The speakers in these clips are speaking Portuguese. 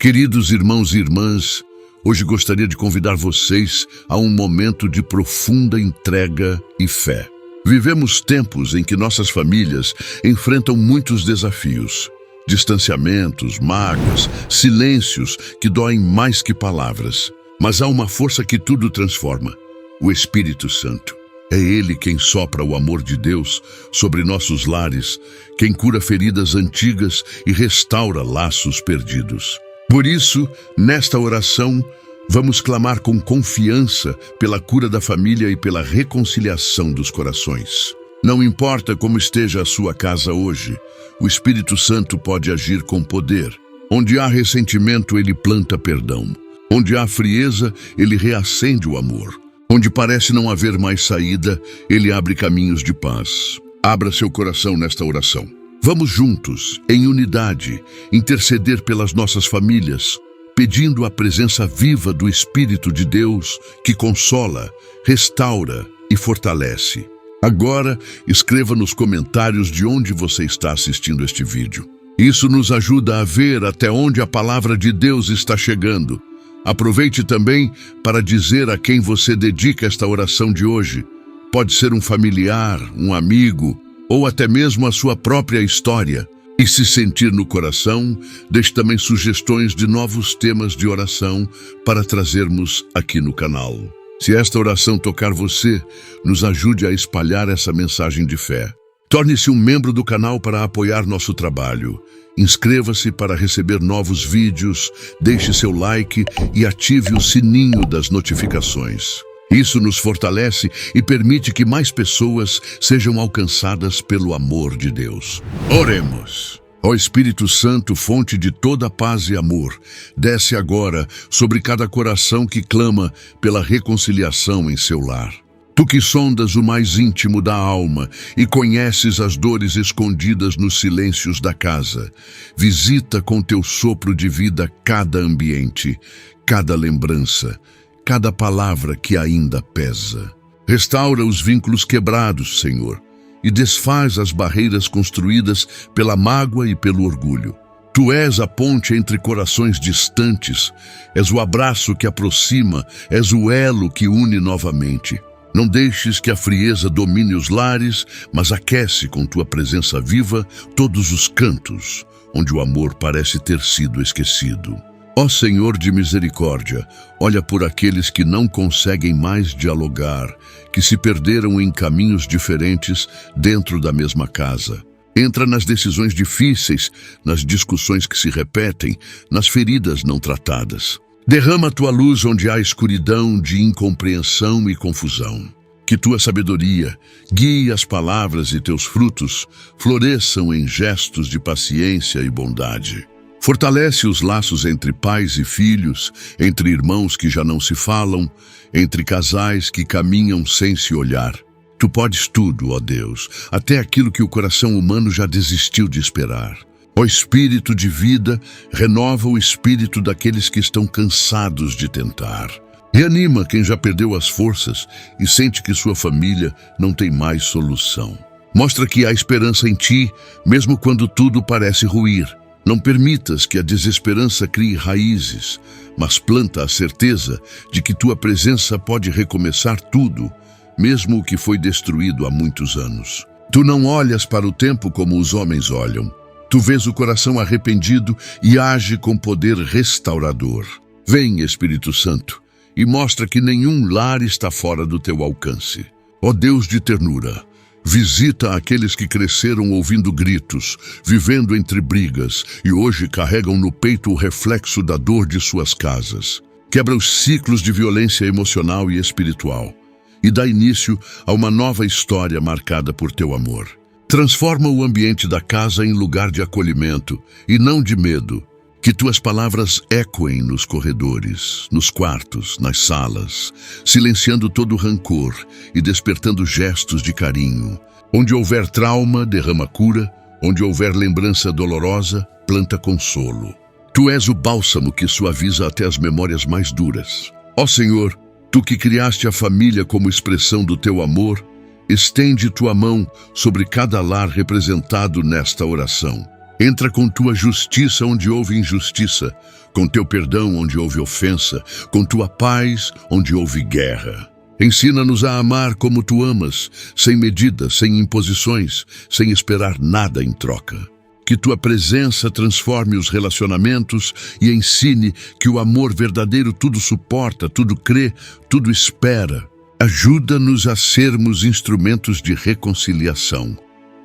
Queridos irmãos e irmãs, hoje gostaria de convidar vocês a um momento de profunda entrega e fé. Vivemos tempos em que nossas famílias enfrentam muitos desafios, distanciamentos, mágoas, silêncios que doem mais que palavras. Mas há uma força que tudo transforma, o Espírito Santo. É Ele quem sopra o amor de Deus sobre nossos lares, quem cura feridas antigas e restaura laços perdidos. Por isso, nesta oração, vamos clamar com confiança pela cura da família e pela reconciliação dos corações. Não importa como esteja a sua casa hoje, o Espírito Santo pode agir com poder. Onde há ressentimento, ele planta perdão. Onde há frieza, ele reacende o amor. Onde parece não haver mais saída, ele abre caminhos de paz. Abra seu coração nesta oração. Vamos juntos, em unidade, interceder pelas nossas famílias, pedindo a presença viva do Espírito de Deus que consola, restaura e fortalece. Agora, escreva nos comentários de onde você está assistindo este vídeo. Isso nos ajuda a ver até onde a palavra de Deus está chegando. Aproveite também para dizer a quem você dedica esta oração de hoje. Pode ser um familiar, um amigo, ou até mesmo a sua própria história. E se sentir no coração, deixe também sugestões de novos temas de oração para trazermos aqui no canal. Se esta oração tocar você, nos ajude a espalhar essa mensagem de fé. Torne-se um membro do canal para apoiar nosso trabalho. Inscreva-se para receber novos vídeos, deixe seu like e ative o sininho das notificações. Isso nos fortalece e permite que mais pessoas sejam alcançadas pelo amor de Deus. Oremos. Ó Espírito Santo, fonte de toda paz e amor, desce agora sobre cada coração que clama pela reconciliação em seu lar. Tu que sondas o mais íntimo da alma e conheces as dores escondidas nos silêncios da casa, visita com teu sopro de vida cada ambiente, cada lembrança, cada palavra que ainda pesa. Restaura os vínculos quebrados, Senhor, e desfaz as barreiras construídas pela mágoa e pelo orgulho. Tu és a ponte entre corações distantes, és o abraço que aproxima, és o elo que une novamente. Não deixes que a frieza domine os lares, mas aquece com tua presença viva todos os cantos, onde o amor parece ter sido esquecido. Ó Senhor de misericórdia, olha por aqueles que não conseguem mais dialogar, que se perderam em caminhos diferentes dentro da mesma casa. Entra nas decisões difíceis, nas discussões que se repetem, nas feridas não tratadas. Derrama tua luz onde há escuridão de incompreensão e confusão. Que tua sabedoria guie as palavras e teus frutos floresçam em gestos de paciência e bondade. Fortalece os laços entre pais e filhos, entre irmãos que já não se falam, entre casais que caminham sem se olhar. Tu podes tudo, ó Deus, até aquilo que o coração humano já desistiu de esperar. Ó Espírito de vida, renova o espírito daqueles que estão cansados de tentar. Reanima quem já perdeu as forças e sente que sua família não tem mais solução. Mostra que há esperança em ti, mesmo quando tudo parece ruir. Não permitas que a desesperança crie raízes, mas planta a certeza de que tua presença pode recomeçar tudo, mesmo o que foi destruído há muitos anos. Tu não olhas para o tempo como os homens olham. Tu vês o coração arrependido e age com poder restaurador. Vem, Espírito Santo, e mostra que nenhum lar está fora do teu alcance. Ó Deus de ternura, visita aqueles que cresceram ouvindo gritos, vivendo entre brigas e hoje carregam no peito o reflexo da dor de suas casas. Quebra os ciclos de violência emocional e espiritual e dá início a uma nova história marcada por teu amor. Transforma o ambiente da casa em lugar de acolhimento e não de medo. Que tuas palavras ecoem nos corredores, nos quartos, nas salas, silenciando todo o rancor e despertando gestos de carinho. Onde houver trauma, derrama cura. Onde houver lembrança dolorosa, planta consolo. Tu és o bálsamo que suaviza até as memórias mais duras. Ó Senhor, tu que criaste a família como expressão do teu amor, estende tua mão sobre cada lar representado nesta oração. Entra com tua justiça onde houve injustiça, com teu perdão onde houve ofensa, com tua paz onde houve guerra. Ensina-nos a amar como tu amas, sem medida, sem imposições, sem esperar nada em troca. Que tua presença transforme os relacionamentos e ensine que o amor verdadeiro tudo suporta, tudo crê, tudo espera. Ajuda-nos a sermos instrumentos de reconciliação,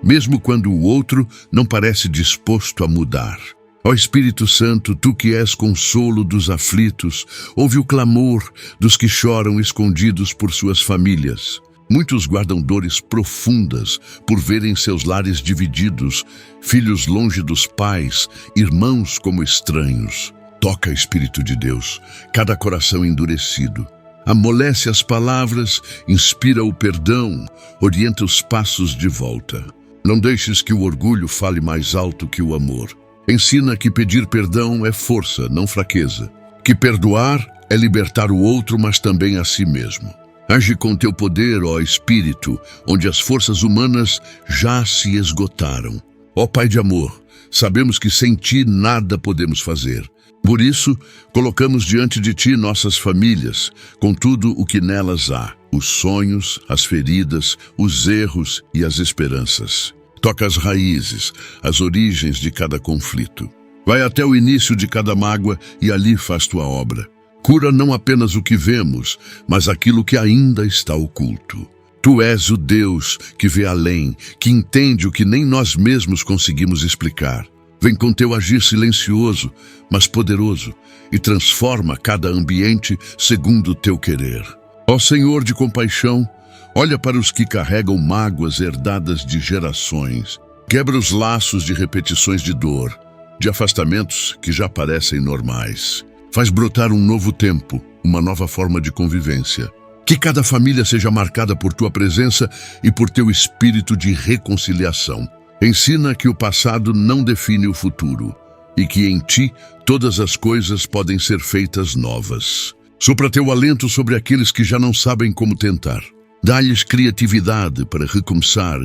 mesmo quando o outro não parece disposto a mudar. Ó Espírito Santo, tu que és consolo dos aflitos, ouve o clamor dos que choram escondidos por suas famílias. Muitos guardam dores profundas por verem seus lares divididos, filhos longe dos pais, irmãos como estranhos. Toca, Espírito de Deus, cada coração endurecido. Amolece as palavras, inspira o perdão, orienta os passos de volta. Não deixes que o orgulho fale mais alto que o amor. Ensina que pedir perdão é força, não fraqueza. Que perdoar é libertar o outro, mas também a si mesmo. Age com teu poder, ó Espírito, onde as forças humanas já se esgotaram. Ó Pai de amor, sabemos que sem ti nada podemos fazer. Por isso, colocamos diante de ti nossas famílias, com tudo o que nelas há, os sonhos, as feridas, os erros e as esperanças. Toca as raízes, as origens de cada conflito. Vai até o início de cada mágoa e ali faz tua obra. Cura não apenas o que vemos, mas aquilo que ainda está oculto. Tu és o Deus que vê além, que entende o que nem nós mesmos conseguimos explicar. Vem com teu agir silencioso, mas poderoso, e transforma cada ambiente segundo o teu querer. Ó Senhor de compaixão, olha para os que carregam mágoas herdadas de gerações. Quebra os laços de repetições de dor, de afastamentos que já parecem normais. Faz brotar um novo tempo, uma nova forma de convivência. Que cada família seja marcada por tua presença e por teu espírito de reconciliação. Ensina que o passado não define o futuro e que em ti todas as coisas podem ser feitas novas. Sopra teu alento sobre aqueles que já não sabem como tentar. Dá-lhes criatividade para recomeçar,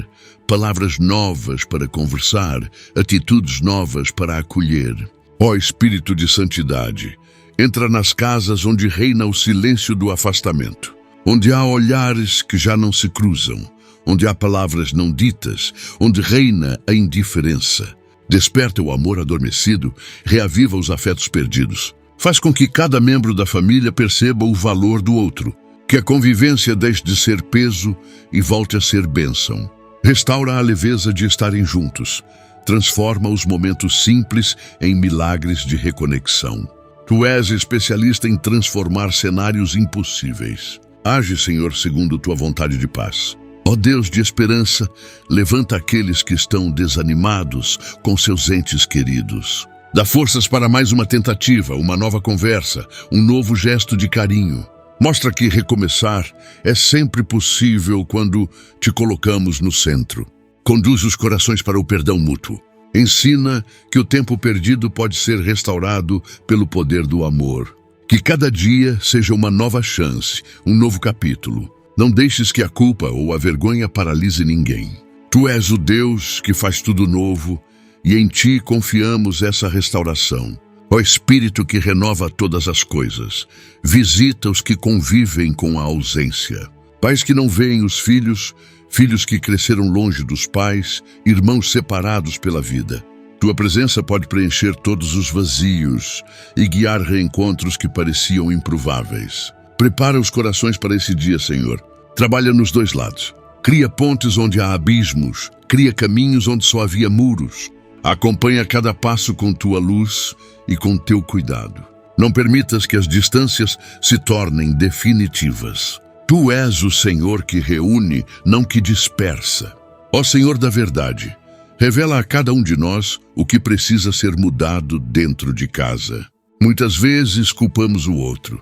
palavras novas para conversar, atitudes novas para acolher. Ó Espírito de Santidade, entra nas casas onde reina o silêncio do afastamento, onde há olhares que já não se cruzam, onde há palavras não ditas, onde reina a indiferença. Desperta o amor adormecido, reaviva os afetos perdidos. Faz com que cada membro da família perceba o valor do outro, que a convivência deixe de ser peso e volte a ser bênção. Restaura a leveza de estarem juntos. Transforma os momentos simples em milagres de reconexão. Tu és especialista em transformar cenários impossíveis. Age, Senhor, segundo tua vontade de paz. Ó Deus de esperança, levanta aqueles que estão desanimados com seus entes queridos. Dá forças para mais uma tentativa, uma nova conversa, um novo gesto de carinho. Mostra que recomeçar é sempre possível quando te colocamos no centro. Conduz os corações para o perdão mútuo. Ensina que o tempo perdido pode ser restaurado pelo poder do amor. Que cada dia seja uma nova chance, um novo capítulo. Não deixes que a culpa ou a vergonha paralise ninguém. Tu és o Deus que faz tudo novo e em ti confiamos essa restauração. Ó Espírito que renova todas as coisas, visita os que convivem com a ausência. Pais que não veem os filhos, filhos que cresceram longe dos pais, irmãos separados pela vida. Tua presença pode preencher todos os vazios e guiar reencontros que pareciam improváveis. Prepara os corações para esse dia, Senhor. Trabalha nos dois lados. Cria pontes onde há abismos, cria caminhos onde só havia muros. Acompanha cada passo com tua luz e com teu cuidado. Não permitas que as distâncias se tornem definitivas. Tu és o Senhor que reúne, não que dispersa. Ó Senhor da verdade, revela a cada um de nós o que precisa ser mudado dentro de casa. Muitas vezes culpamos o outro,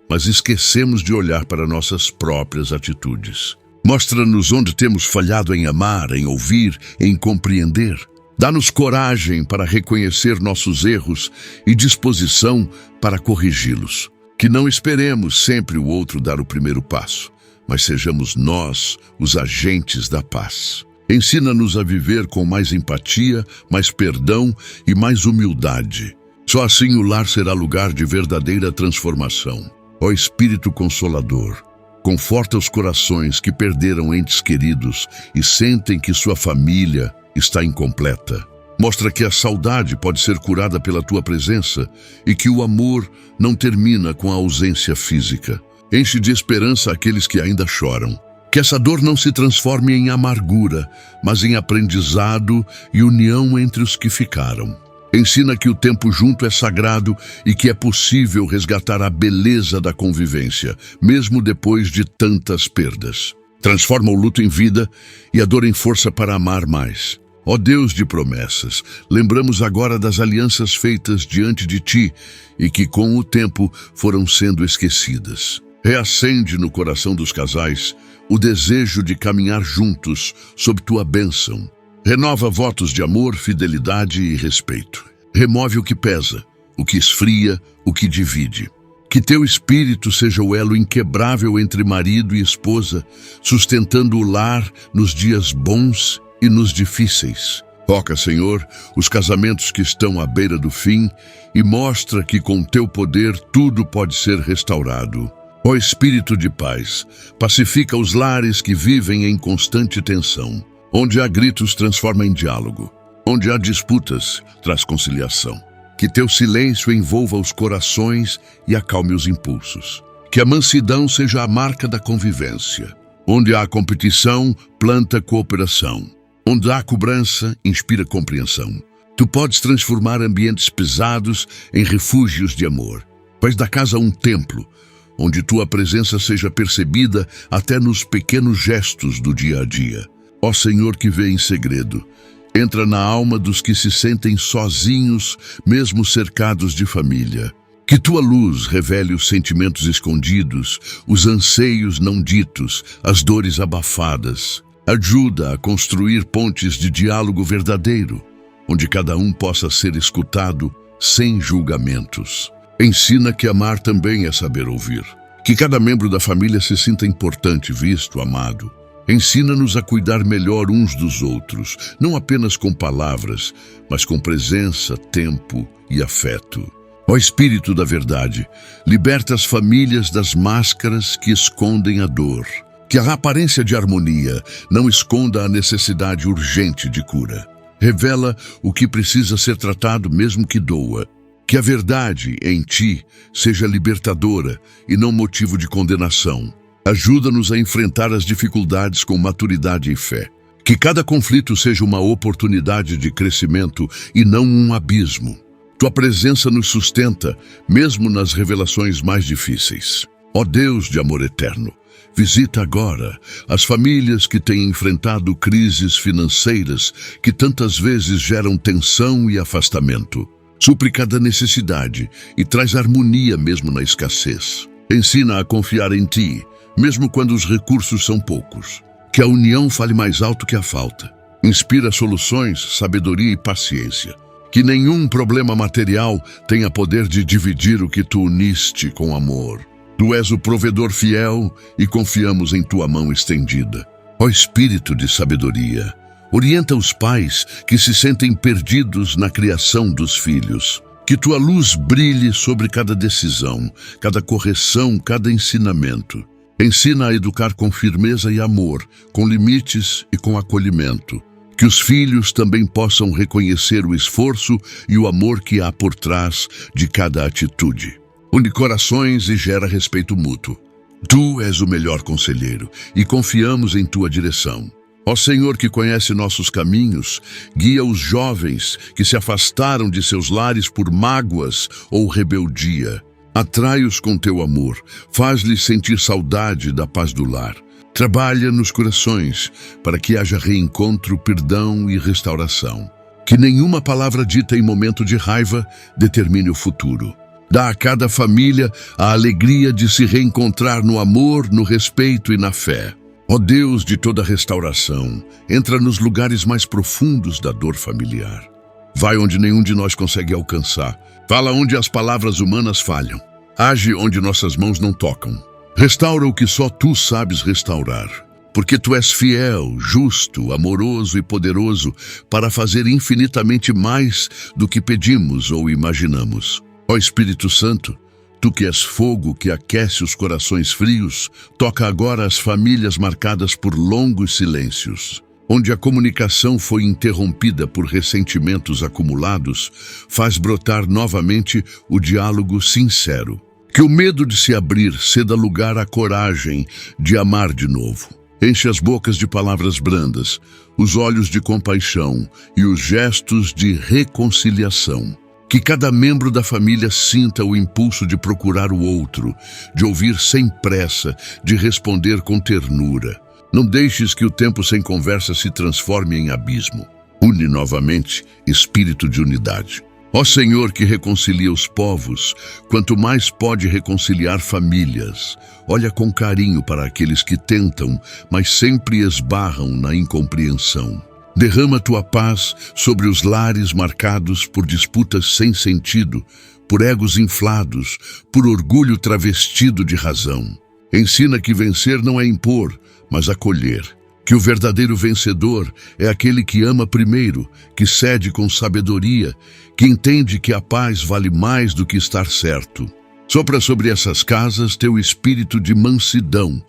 mas esquecemos de olhar para nossas próprias atitudes. Mostra-nos onde temos falhado em amar, em ouvir, em compreender. Dá-nos coragem para reconhecer nossos erros e disposição para corrigi-los. Que não esperemos sempre o outro dar o primeiro passo, mas sejamos nós os agentes da paz. Ensina-nos a viver com mais empatia, mais perdão e mais humildade. Só assim o lar será lugar de verdadeira transformação. Ó Espírito Consolador, conforta os corações que perderam entes queridos e sentem que sua família está incompleta. Mostra que a saudade pode ser curada pela tua presença e que o amor não termina com a ausência física. Enche de esperança aqueles que ainda choram. Que essa dor não se transforme em amargura, mas em aprendizado e união entre os que ficaram. Ensina que o tempo junto é sagrado e que é possível resgatar a beleza da convivência, mesmo depois de tantas perdas. Transforma o luto em vida e a dor em força para amar mais. Ó Deus de promessas, lembramos agora das alianças feitas diante de Ti e que com o tempo foram sendo esquecidas. Reacende no coração dos casais o desejo de caminhar juntos sob Tua bênção. Renova votos de amor, fidelidade e respeito. Remove o que pesa, o que esfria, o que divide. Que Teu Espírito seja o elo inquebrável entre marido e esposa, sustentando o lar nos dias bons e nos difíceis. Toca, Senhor, os casamentos que estão à beira do fim e mostra que com Teu poder tudo pode ser restaurado. Ó Espírito de paz, pacifica os lares que vivem em constante tensão. Onde há gritos, transforma em diálogo. Onde há disputas, traz conciliação. Que Teu silêncio envolva os corações e acalme os impulsos. Que a mansidão seja a marca da convivência. Onde há competição, planta cooperação. Onde há cobrança, inspira compreensão. Tu podes transformar ambientes pesados em refúgios de amor. Faz da casa um templo, onde Tua presença seja percebida até nos pequenos gestos do dia a dia. Ó Senhor que vê em segredo, entra na alma dos que se sentem sozinhos, mesmo cercados de família. Que Tua luz revele os sentimentos escondidos, os anseios não ditos, as dores abafadas. Ajuda a construir pontes de diálogo verdadeiro, onde cada um possa ser escutado sem julgamentos. Ensina que amar também é saber ouvir. Que cada membro da família se sinta importante, visto, amado. Ensina-nos a cuidar melhor uns dos outros, não apenas com palavras, mas com presença, tempo e afeto. Ó Espírito da verdade, liberta as famílias das máscaras que escondem a dor. Que a aparência de harmonia não esconda a necessidade urgente de cura. Revela o que precisa ser tratado mesmo que doa. Que a verdade em Ti seja libertadora e não motivo de condenação. Ajuda-nos a enfrentar as dificuldades com maturidade e fé. Que cada conflito seja uma oportunidade de crescimento e não um abismo. Tua presença nos sustenta, mesmo nas revelações mais difíceis. Ó Deus de amor eterno, visita agora as famílias que têm enfrentado crises financeiras que tantas vezes geram tensão e afastamento. Supre cada necessidade e traz harmonia mesmo na escassez. Ensina a confiar em Ti, mesmo quando os recursos são poucos. Que a união fale mais alto que a falta. Inspira soluções, sabedoria e paciência. Que nenhum problema material tenha poder de dividir o que Tu uniste com amor. Tu és o provedor fiel e confiamos em Tua mão estendida. Ó Espírito de sabedoria, orienta os pais que se sentem perdidos na criação dos filhos. Que Tua luz brilhe sobre cada decisão, cada correção, cada ensinamento. Ensina a educar com firmeza e amor, com limites e com acolhimento. Que os filhos também possam reconhecer o esforço e o amor que há por trás de cada atitude. Une corações e gera respeito mútuo. Tu és o melhor conselheiro e confiamos em Tua direção. Ó Senhor que conhece nossos caminhos, guia os jovens que se afastaram de seus lares por mágoas ou rebeldia. Atrai-os com Teu amor, faz-lhes sentir saudade da paz do lar. Trabalha nos corações para que haja reencontro, perdão e restauração. Que nenhuma palavra dita em momento de raiva determine o futuro. Dá a cada família a alegria de se reencontrar no amor, no respeito e na fé. Ó Deus de toda restauração, entra nos lugares mais profundos da dor familiar. Vai onde nenhum de nós consegue alcançar. Fala onde as palavras humanas falham. Age onde nossas mãos não tocam. Restaura o que só Tu sabes restaurar. porque Tu és fiel, justo, amoroso e poderoso para fazer infinitamente mais do que pedimos ou imaginamos. Ó Espírito Santo, Tu que és fogo que aquece os corações frios, toca agora as famílias marcadas por longos silêncios. Onde a comunicação foi interrompida por ressentimentos acumulados, faz brotar novamente o diálogo sincero. Que o medo de se abrir ceda lugar à coragem de amar de novo. Enche as bocas de palavras brandas, os olhos de compaixão e os gestos de reconciliação. Que cada membro da família sinta o impulso de procurar o outro, de ouvir sem pressa, de responder com ternura. Não deixes que o tempo sem conversa se transforme em abismo. Une novamente espírito de unidade. Ó Senhor que reconcilia os povos, quanto mais pode reconciliar famílias. Olha com carinho para aqueles que tentam, mas sempre esbarram na incompreensão. Derrama Tua paz sobre os lares marcados por disputas sem sentido, por egos inflados, por orgulho travestido de razão. Ensina que vencer não é impor, mas acolher. Que o verdadeiro vencedor é aquele que ama primeiro, que cede com sabedoria, que entende que a paz vale mais do que estar certo. Sopra sobre essas casas Teu espírito de mansidão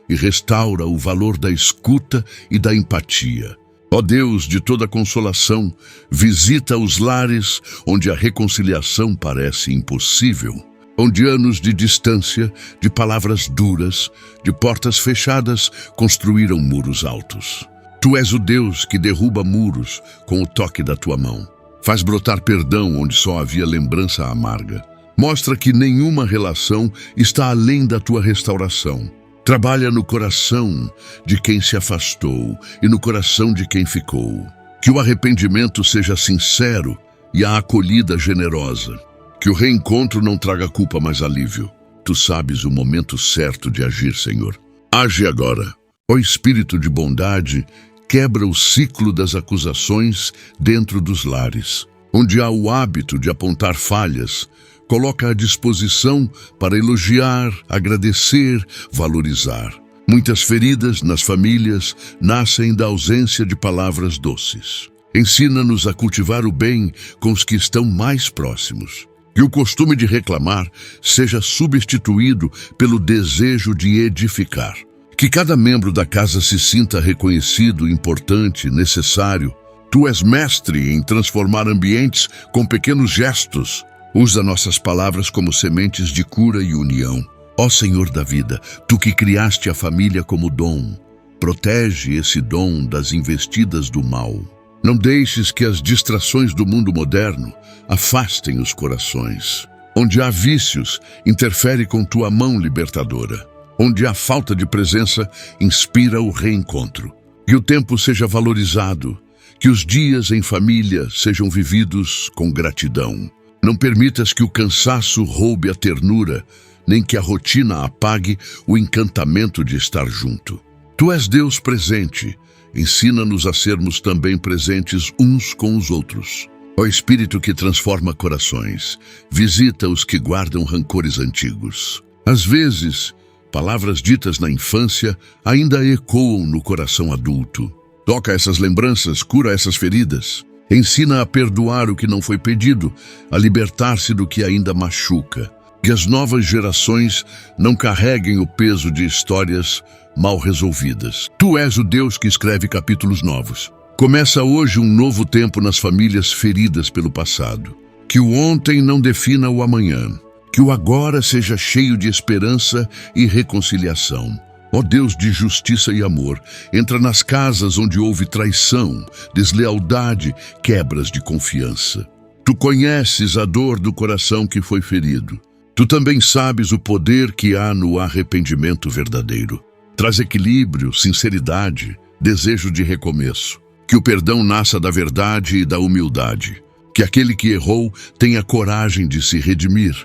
e restaura o valor da escuta e da empatia. Ó Deus de toda consolação, visita os lares onde a reconciliação parece impossível. Onde anos de distância, de palavras duras, de portas fechadas, construíram muros altos. Tu és o Deus que derruba muros com o toque da Tua mão. Faz brotar perdão onde só havia lembrança amarga. Mostra que nenhuma relação está além da Tua restauração. Trabalha no coração de quem se afastou e no coração de quem ficou. Que o arrependimento seja sincero e a acolhida generosa. Que o reencontro não traga culpa, mas alívio. Tu sabes o momento certo de agir, Senhor. Age agora. Ó Espírito de bondade, quebra o ciclo das acusações dentro dos lares. Onde há o hábito de apontar falhas, coloca à disposição para elogiar, agradecer, valorizar. Muitas feridas nas famílias nascem da ausência de palavras doces. Ensina-nos a cultivar o bem com os que estão mais próximos. Que o costume de reclamar seja substituído pelo desejo de edificar. Que cada membro da casa se sinta reconhecido, importante, necessário. Tu és mestre em transformar ambientes com pequenos gestos. Usa nossas palavras como sementes de cura e união. Ó Senhor da vida, Tu que criaste a família como dom, protege esse dom das investidas do mal. Não deixes que as distrações do mundo moderno afastem os corações. Onde há vícios, interfere com Tua mão libertadora. Onde há falta de presença, inspira o reencontro. Que o tempo seja valorizado, que os dias em família sejam vividos com gratidão. Não permitas que o cansaço roube a ternura, nem que a rotina apague o encantamento de estar junto. Tu és Deus presente. Ensina-nos a sermos também presentes uns com os outros. Ó Espírito que transforma corações, visita os que guardam rancores antigos. Às vezes, palavras ditas na infância ainda ecoam no coração adulto. Toca essas lembranças, cura essas feridas. Ensina a perdoar o que não foi pedido, a libertar-se do que ainda machuca. Que as novas gerações não carreguem o peso de histórias mal resolvidas. Tu és o Deus que escreve capítulos novos. Começa hoje um novo tempo nas famílias feridas pelo passado. Que o ontem não defina o amanhã. Que o agora seja cheio de esperança e reconciliação. Ó Deus de justiça e amor, entra nas casas onde houve traição, deslealdade, quebras de confiança. Tu conheces a dor do coração que foi ferido. Tu também sabes o poder que há no arrependimento verdadeiro. Traz equilíbrio, sinceridade, desejo de recomeço. Que o perdão nasça da verdade e da humildade. Que aquele que errou tenha coragem de se redimir.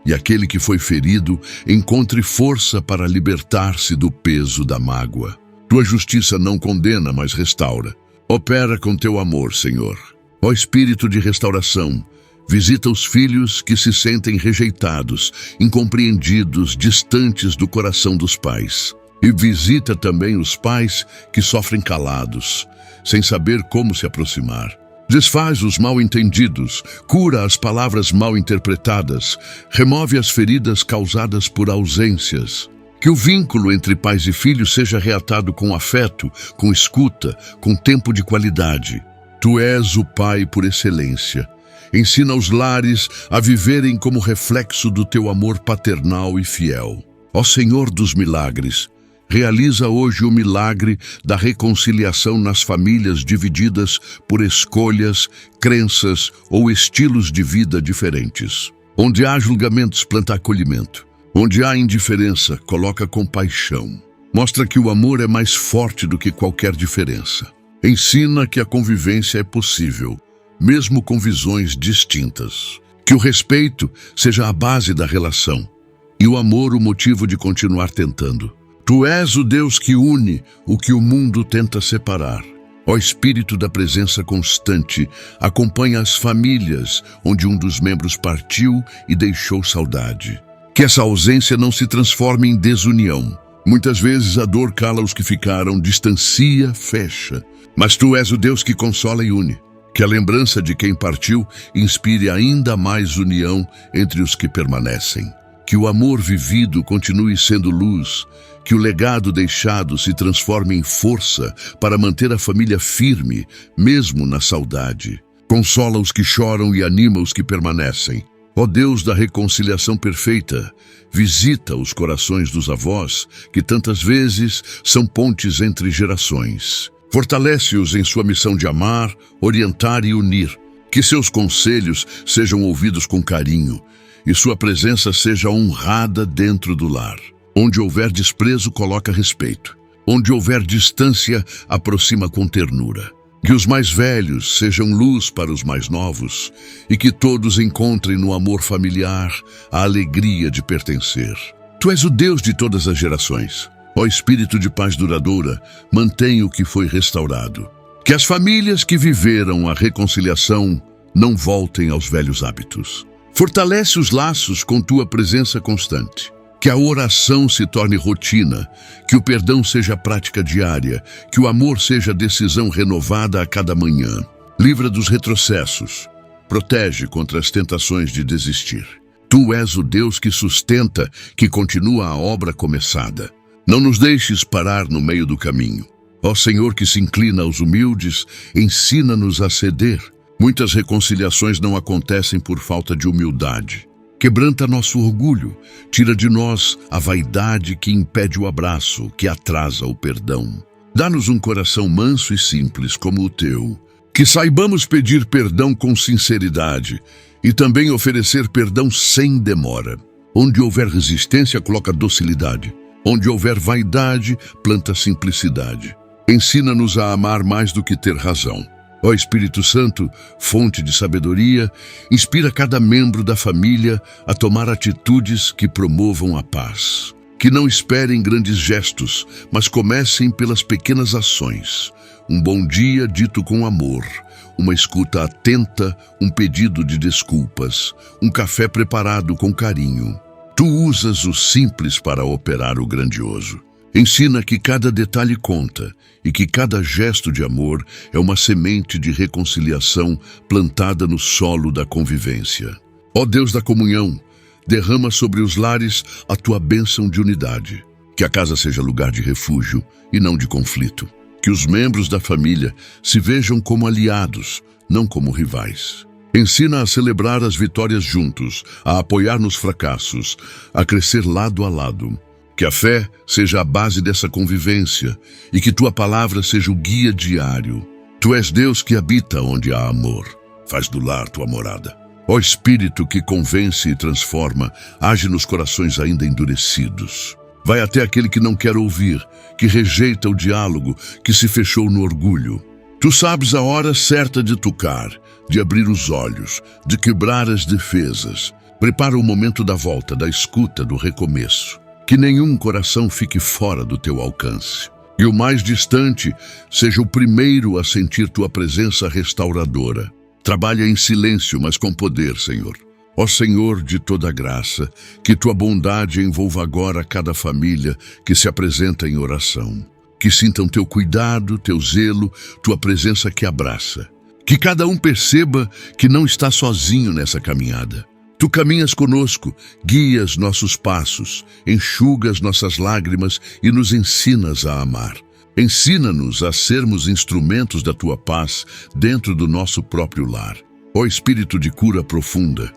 E aquele que foi ferido encontre força para libertar-se do peso da mágoa. Tua justiça não condena, mas restaura. Opera com teu amor, Senhor. Ó Espírito de restauração, visita os filhos que se sentem rejeitados, incompreendidos, distantes do coração dos pais. E visita também os pais que sofrem calados, sem saber como se aproximar. Desfaz os mal-entendidos, cura as palavras mal interpretadas, remove as feridas causadas por ausências. Que o vínculo entre pais e filhos seja reatado com afeto, com escuta, com tempo de qualidade. Tu és o Pai por excelência. Ensina os lares a viverem como reflexo do teu amor paternal e fiel. Ó Senhor dos milagres, realiza hoje o milagre da reconciliação nas famílias divididas por escolhas, crenças ou estilos de vida diferentes. Onde há julgamentos, planta acolhimento. Onde há indiferença, coloca compaixão. Mostra que o amor é mais forte do que qualquer diferença. Ensina que a convivência é possível, mesmo com visões distintas. Que o respeito seja a base da relação e o amor o motivo de continuar tentando. Tu és o Deus que une o que o mundo tenta separar. Ó Espírito da presença constante, acompanha as famílias onde um dos membros partiu e deixou saudade. Que essa ausência não se transforme em desunião. Muitas vezes a dor cala os que ficaram, distancia, fecha. Mas tu és o Deus que consola e une. Que a lembrança de quem partiu inspire ainda mais união entre os que permanecem. Que o amor vivido continue sendo luz. Que o legado deixado se transforme em força para manter a família firme, mesmo na saudade. Consola os que choram e anima os que permanecem. Ó Deus da reconciliação perfeita, visita os corações dos avós, que tantas vezes são pontes entre gerações. Fortalece-os em sua missão de amar, orientar e unir. Que seus conselhos sejam ouvidos com carinho e sua presença seja honrada dentro do lar. Onde houver desprezo, coloca respeito. Onde houver distância, aproxima com ternura. Que os mais velhos sejam luz para os mais novos e que todos encontrem no amor familiar a alegria de pertencer. Tu és o Deus de todas as gerações. Ó Espírito de paz duradoura, mantém o que foi restaurado. Que as famílias que viveram a reconciliação não voltem aos velhos hábitos. Fortalece os laços com tua presença constante. Que a oração se torne rotina, que o perdão seja prática diária, que o amor seja decisão renovada a cada manhã. Livra dos retrocessos, protege contra as tentações de desistir. Tu és o Deus que sustenta, que continua a obra começada. Não nos deixes parar no meio do caminho. Ó Senhor que se inclina aos humildes, ensina-nos a ceder. Muitas reconciliações não acontecem por falta de humildade. Quebranta nosso orgulho, tira de nós a vaidade que impede o abraço, que atrasa o perdão. Dá-nos um coração manso e simples como o teu, que saibamos pedir perdão com sinceridade e também oferecer perdão sem demora. Onde houver resistência, coloca docilidade. Onde houver vaidade, planta simplicidade. Ensina-nos a amar mais do que ter razão. Ó Espírito Santo, fonte de sabedoria, inspira cada membro da família a tomar atitudes que promovam a paz. Que não esperem grandes gestos, mas comecem pelas pequenas ações. Um bom dia dito com amor, uma escuta atenta, um pedido de desculpas, um café preparado com carinho. Tu usas o simples para operar o grandioso. Ensina que cada detalhe conta e que cada gesto de amor é uma semente de reconciliação plantada no solo da convivência. Ó Deus da comunhão, derrama sobre os lares a tua bênção de unidade. Que a casa seja lugar de refúgio e não de conflito. Que os membros da família se vejam como aliados, não como rivais. Ensina a celebrar as vitórias juntos, a apoiar nos fracassos, a crescer lado a lado. Que a fé seja a base dessa convivência e que tua palavra seja o guia diário. Tu és Deus que habita onde há amor. Faz do lar tua morada. Ó Espírito que convence e transforma, age nos corações ainda endurecidos. Vai até aquele que não quer ouvir, que rejeita o diálogo, que se fechou no orgulho. Tu sabes a hora certa de tocar, de abrir os olhos, de quebrar as defesas. Prepara o momento da volta, da escuta, do recomeço. Que nenhum coração fique fora do teu alcance. E o mais distante seja o primeiro a sentir tua presença restauradora. Trabalha em silêncio, mas com poder, Senhor. Ó Senhor de toda graça, que tua bondade envolva agora cada família que se apresenta em oração. Que sintam teu cuidado, teu zelo, tua presença que abraça. Que cada um perceba que não está sozinho nessa caminhada. Tu caminhas conosco, guias nossos passos, enxugas nossas lágrimas e nos ensinas a amar. Ensina-nos a sermos instrumentos da tua paz dentro do nosso próprio lar. Ó Espírito de cura profunda,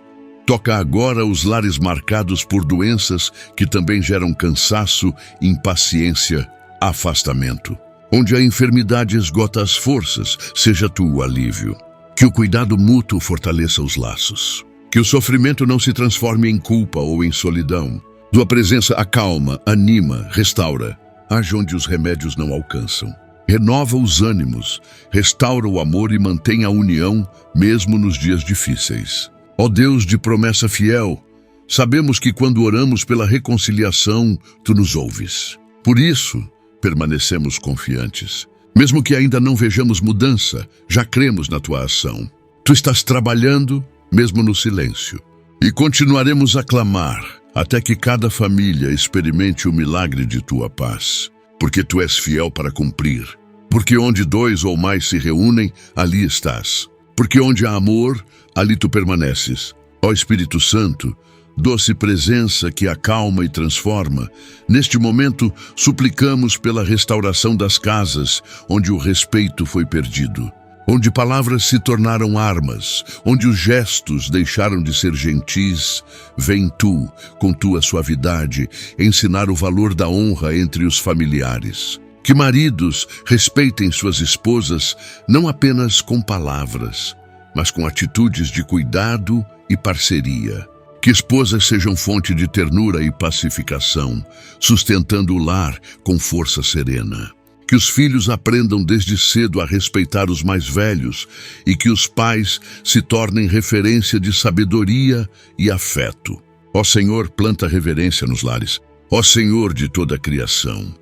toca agora os lares marcados por doenças que também geram cansaço, impaciência, afastamento. Onde a enfermidade esgota as forças, seja tu o alívio. Que o cuidado mútuo fortaleça os laços. Que o sofrimento não se transforme em culpa ou em solidão. Tua presença acalma, anima, restaura. Haja onde os remédios não alcançam. Renova os ânimos, restaura o amor e mantém a união, mesmo nos dias difíceis. Ó Deus de promessa fiel, sabemos que quando oramos pela reconciliação, tu nos ouves. Por isso, permanecemos confiantes. Mesmo que ainda não vejamos mudança, já cremos na tua ação. Tu estás trabalhando, mesmo no silêncio. E continuaremos a clamar, até que cada família experimente o milagre de tua paz. Porque tu és fiel para cumprir. Porque onde 2 ou mais se reúnem, ali estás. Porque onde há amor, ali tu permaneces. Ó Espírito Santo, doce presença que acalma e transforma, neste momento suplicamos pela restauração das casas onde o respeito foi perdido, onde palavras se tornaram armas, onde os gestos deixaram de ser gentis. Vem tu, com tua suavidade, ensinar o valor da honra entre os familiares. Que maridos respeitem suas esposas não apenas com palavras, mas com atitudes de cuidado e parceria. Que esposas sejam fonte de ternura e pacificação, sustentando o lar com força serena. Que os filhos aprendam desde cedo a respeitar os mais velhos e que os pais se tornem referência de sabedoria e afeto. Ó Senhor, planta reverência nos lares. Ó Senhor de toda a criação,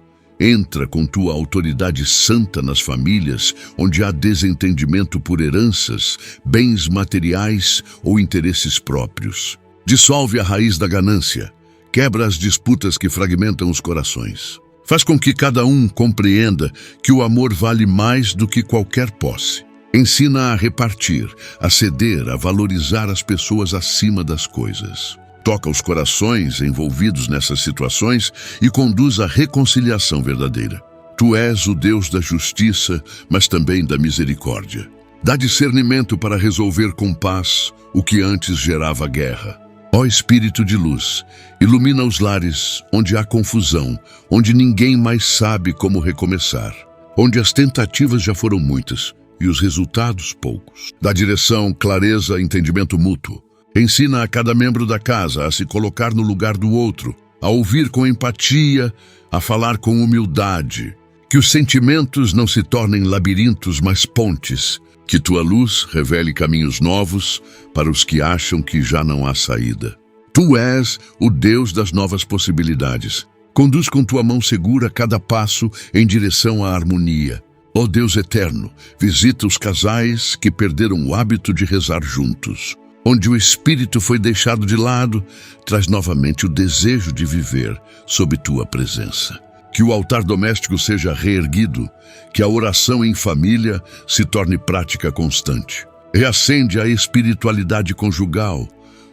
entra com tua autoridade santa nas famílias onde há desentendimento por heranças, bens materiais ou interesses próprios. Dissolve a raiz da ganância, quebra as disputas que fragmentam os corações. Faz com que cada um compreenda que o amor vale mais do que qualquer posse. Ensina a repartir, a ceder, a valorizar as pessoas acima das coisas. Toca os corações envolvidos nessas situações e conduz à reconciliação verdadeira. Tu és o Deus da justiça, mas também da misericórdia. Dá discernimento para resolver com paz o que antes gerava guerra. Ó Espírito de luz, ilumina os lares onde há confusão, onde ninguém mais sabe como recomeçar, onde as tentativas já foram muitas e os resultados poucos. Dá direção, clareza, entendimento mútuo. Ensina a cada membro da casa a se colocar no lugar do outro, a ouvir com empatia, a falar com humildade. Que os sentimentos não se tornem labirintos, mas pontes. Que tua luz revele caminhos novos para os que acham que já não há saída. Tu és o Deus das novas possibilidades. Conduz com tua mão segura cada passo em direção à harmonia. Ó Deus eterno, visita os casais que perderam o hábito de rezar juntos. Onde o espírito foi deixado de lado, traz novamente o desejo de viver sob tua presença. Que o altar doméstico seja reerguido, que a oração em família se torne prática constante. Reacende a espiritualidade conjugal,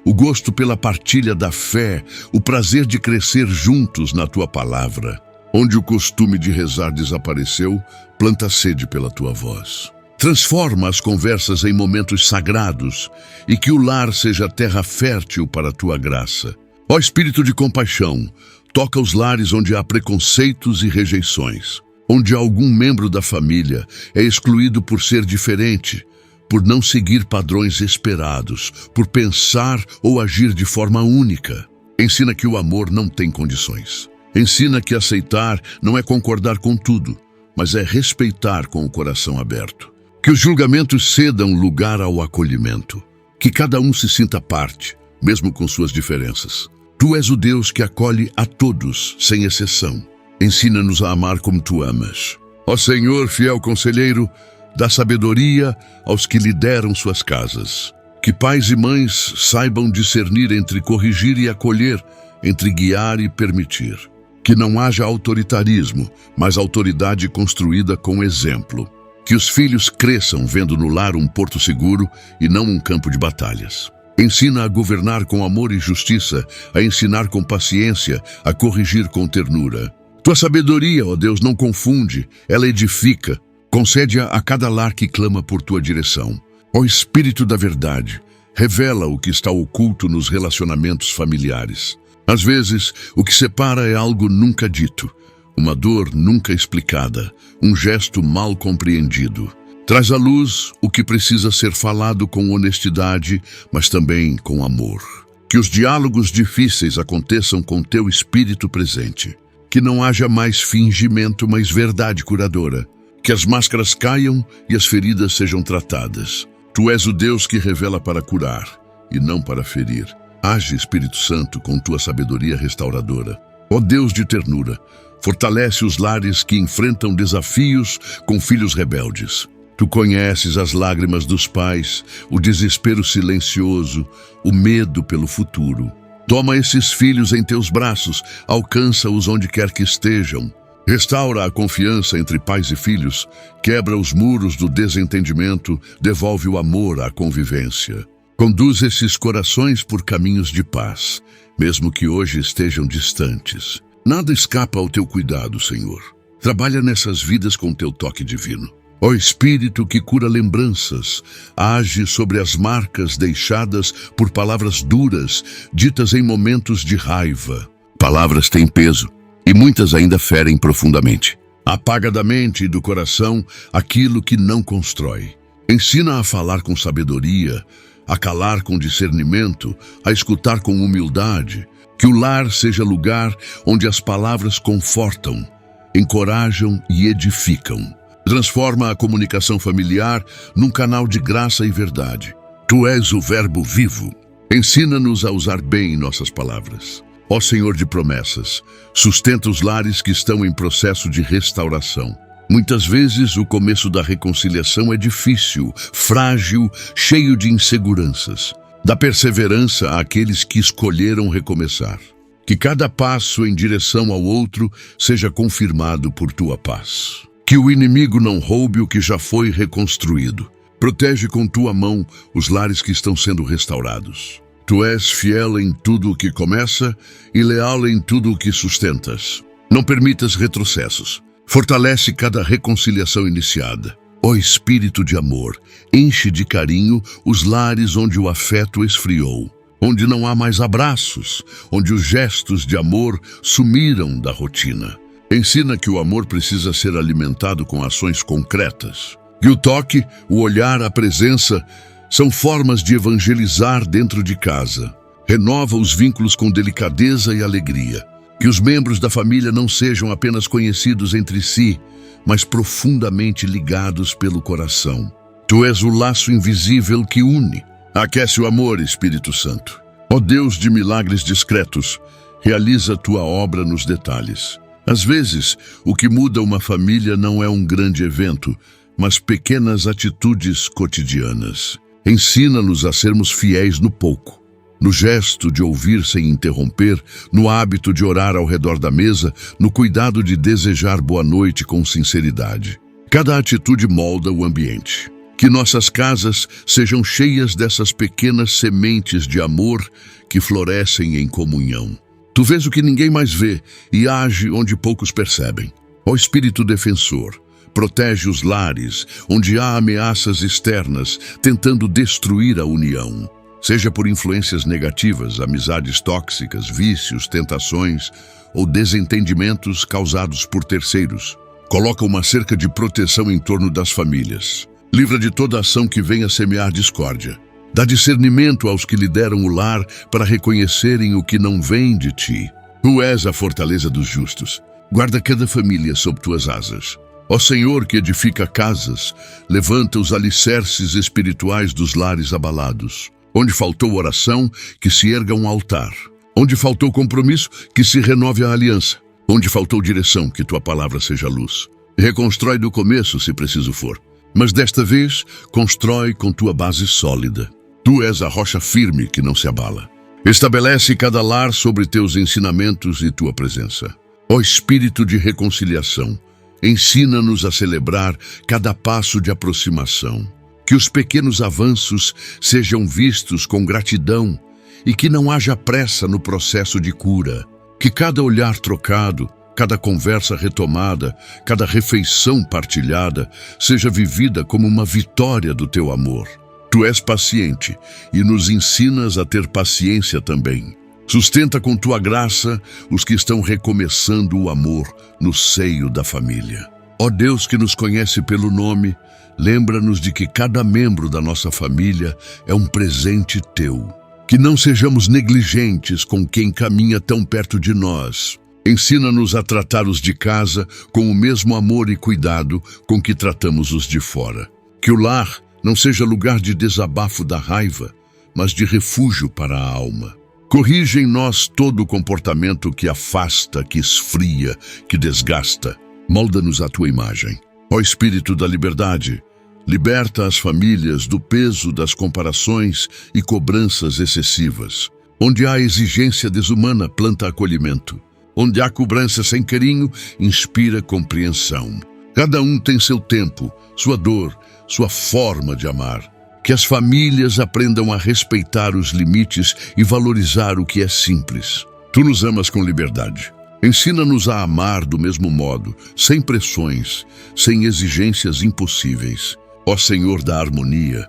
o gosto pela partilha da fé, o prazer de crescer juntos na tua palavra. Onde o costume de rezar desapareceu, planta sede pela tua voz. Transforma as conversas em momentos sagrados e que o lar seja terra fértil para a tua graça. Ó Espírito de compaixão, toca os lares onde há preconceitos e rejeições, onde algum membro da família é excluído por ser diferente, por não seguir padrões esperados, por pensar ou agir de forma única. Ensina que o amor não tem condições. Ensina que aceitar não é concordar com tudo, mas é respeitar com o coração aberto. Que os julgamentos cedam lugar ao acolhimento. Que cada um se sinta parte, mesmo com suas diferenças. Tu és o Deus que acolhe a todos, sem exceção. Ensina-nos a amar como tu amas. Ó Senhor, fiel conselheiro, dá sabedoria aos que lideram suas casas. Que pais e mães saibam discernir entre corrigir e acolher, entre guiar e permitir. Que não haja autoritarismo, mas autoridade construída com exemplo. Que os filhos cresçam vendo no lar um porto seguro e não um campo de batalhas. Ensina a governar com amor e justiça, a ensinar com paciência, a corrigir com ternura. Tua sabedoria, ó Deus, não confunde, ela edifica. Concede-a a cada lar que clama por tua direção. Ó Espírito da verdade, revela o que está oculto nos relacionamentos familiares. Às vezes, o que separa é algo nunca dito, uma dor nunca explicada, um gesto mal compreendido. Traz à luz o que precisa ser falado com honestidade, mas também com amor. Que os diálogos difíceis aconteçam com teu Espírito presente. Que não haja mais fingimento, mas verdade curadora. Que as máscaras caiam e as feridas sejam tratadas. Tu és o Deus que revela para curar e não para ferir. Age, Espírito Santo, com tua sabedoria restauradora. Ó Deus de ternura, fortalece os lares que enfrentam desafios com filhos rebeldes. Tu conheces as lágrimas dos pais, o desespero silencioso, o medo pelo futuro. Toma esses filhos em teus braços, alcança-os onde quer que estejam. Restaura a confiança entre pais e filhos, quebra os muros do desentendimento, devolve o amor à convivência. Conduz esses corações por caminhos de paz, mesmo que hoje estejam distantes. Nada escapa ao teu cuidado, Senhor. Trabalha nessas vidas com teu toque divino. Ó Espírito que cura lembranças, age sobre as marcas deixadas por palavras duras, ditas em momentos de raiva. Palavras têm peso, e muitas ainda ferem profundamente. Apaga da mente e do coração aquilo que não constrói. Ensina a falar com sabedoria, a calar com discernimento, a escutar com humildade. Que o lar seja lugar onde as palavras confortam, encorajam e edificam. Transforma a comunicação familiar num canal de graça e verdade. Tu és o Verbo vivo. Ensina-nos a usar bem nossas palavras. Ó Senhor de promessas, sustenta os lares que estão em processo de restauração. Muitas vezes o começo da reconciliação é difícil, frágil, cheio de inseguranças. Dá perseverança àqueles que escolheram recomeçar. Que cada passo em direção ao outro seja confirmado por tua paz. Que o inimigo não roube o que já foi reconstruído. Protege com tua mão os lares que estão sendo restaurados. Tu és fiel em tudo o que começa e leal em tudo o que sustentas. Não permitas retrocessos. Fortalece cada reconciliação iniciada. Ó Espírito de amor, enche de carinho os lares onde o afeto esfriou, onde não há mais abraços, onde os gestos de amor sumiram da rotina. Ensina que o amor precisa ser alimentado com ações concretas. Que o toque, o olhar, a presença são formas de evangelizar dentro de casa. Renova os vínculos com delicadeza e alegria. Que os membros da família não sejam apenas conhecidos entre si, mas profundamente ligados pelo coração. Tu és o laço invisível que une. Aquece o amor, Espírito Santo. Ó Deus de milagres discretos, realiza tua obra nos detalhes. Às vezes, o que muda uma família não é um grande evento, mas pequenas atitudes cotidianas. Ensina-nos a sermos fiéis no pouco, no gesto de ouvir sem interromper, no hábito de orar ao redor da mesa, no cuidado de desejar boa noite com sinceridade. Cada atitude molda o ambiente. Que nossas casas sejam cheias dessas pequenas sementes de amor que florescem em comunhão. Tu vês o que ninguém mais vê e age onde poucos percebem. Ó Espírito defensor, protege os lares onde há ameaças externas tentando destruir a união. Seja por influências negativas, amizades tóxicas, vícios, tentações ou desentendimentos causados por terceiros. Coloca uma cerca de proteção em torno das famílias. Livra de toda ação que venha semear discórdia. Dá discernimento aos que lideram o lar para reconhecerem o que não vem de ti. Tu és a fortaleza dos justos. Guarda cada família sob tuas asas. Ó Senhor que edifica casas, levanta os alicerces espirituais dos lares abalados. Onde faltou oração, que se erga um altar. Onde faltou compromisso, que se renove a aliança. Onde faltou direção, que tua palavra seja luz. Reconstrói do começo, se preciso for. Mas desta vez, constrói com tua base sólida. Tu és a rocha firme que não se abala. Estabelece cada lar sobre teus ensinamentos e tua presença. Ó Espírito de reconciliação, ensina-nos a celebrar cada passo de aproximação. Que os pequenos avanços sejam vistos com gratidão e que não haja pressa no processo de cura. Que cada olhar trocado, cada conversa retomada, cada refeição partilhada seja vivida como uma vitória do teu amor. Tu és paciente e nos ensinas a ter paciência também. Sustenta com tua graça os que estão recomeçando o amor no seio da família. Ó Deus que nos conhece pelo nome, lembra-nos de que cada membro da nossa família é um presente teu. Que não sejamos negligentes com quem caminha tão perto de nós. Ensina-nos a tratar os de casa com o mesmo amor e cuidado com que tratamos os de fora. Que o lar não seja lugar de desabafo da raiva, mas de refúgio para a alma. Corrige em nós todo o comportamento que afasta, que esfria, que desgasta. Molda-nos à tua imagem. Ó Espírito da liberdade, liberta as famílias do peso das comparações e cobranças excessivas. Onde há exigência desumana, planta acolhimento. Onde há cobrança sem carinho, inspira compreensão. Cada um tem seu tempo, sua dor, sua forma de amar. Que as famílias aprendam a respeitar os limites e valorizar o que é simples. Tu nos amas com liberdade. Ensina-nos a amar do mesmo modo, sem pressões, sem exigências impossíveis. Ó Senhor da harmonia,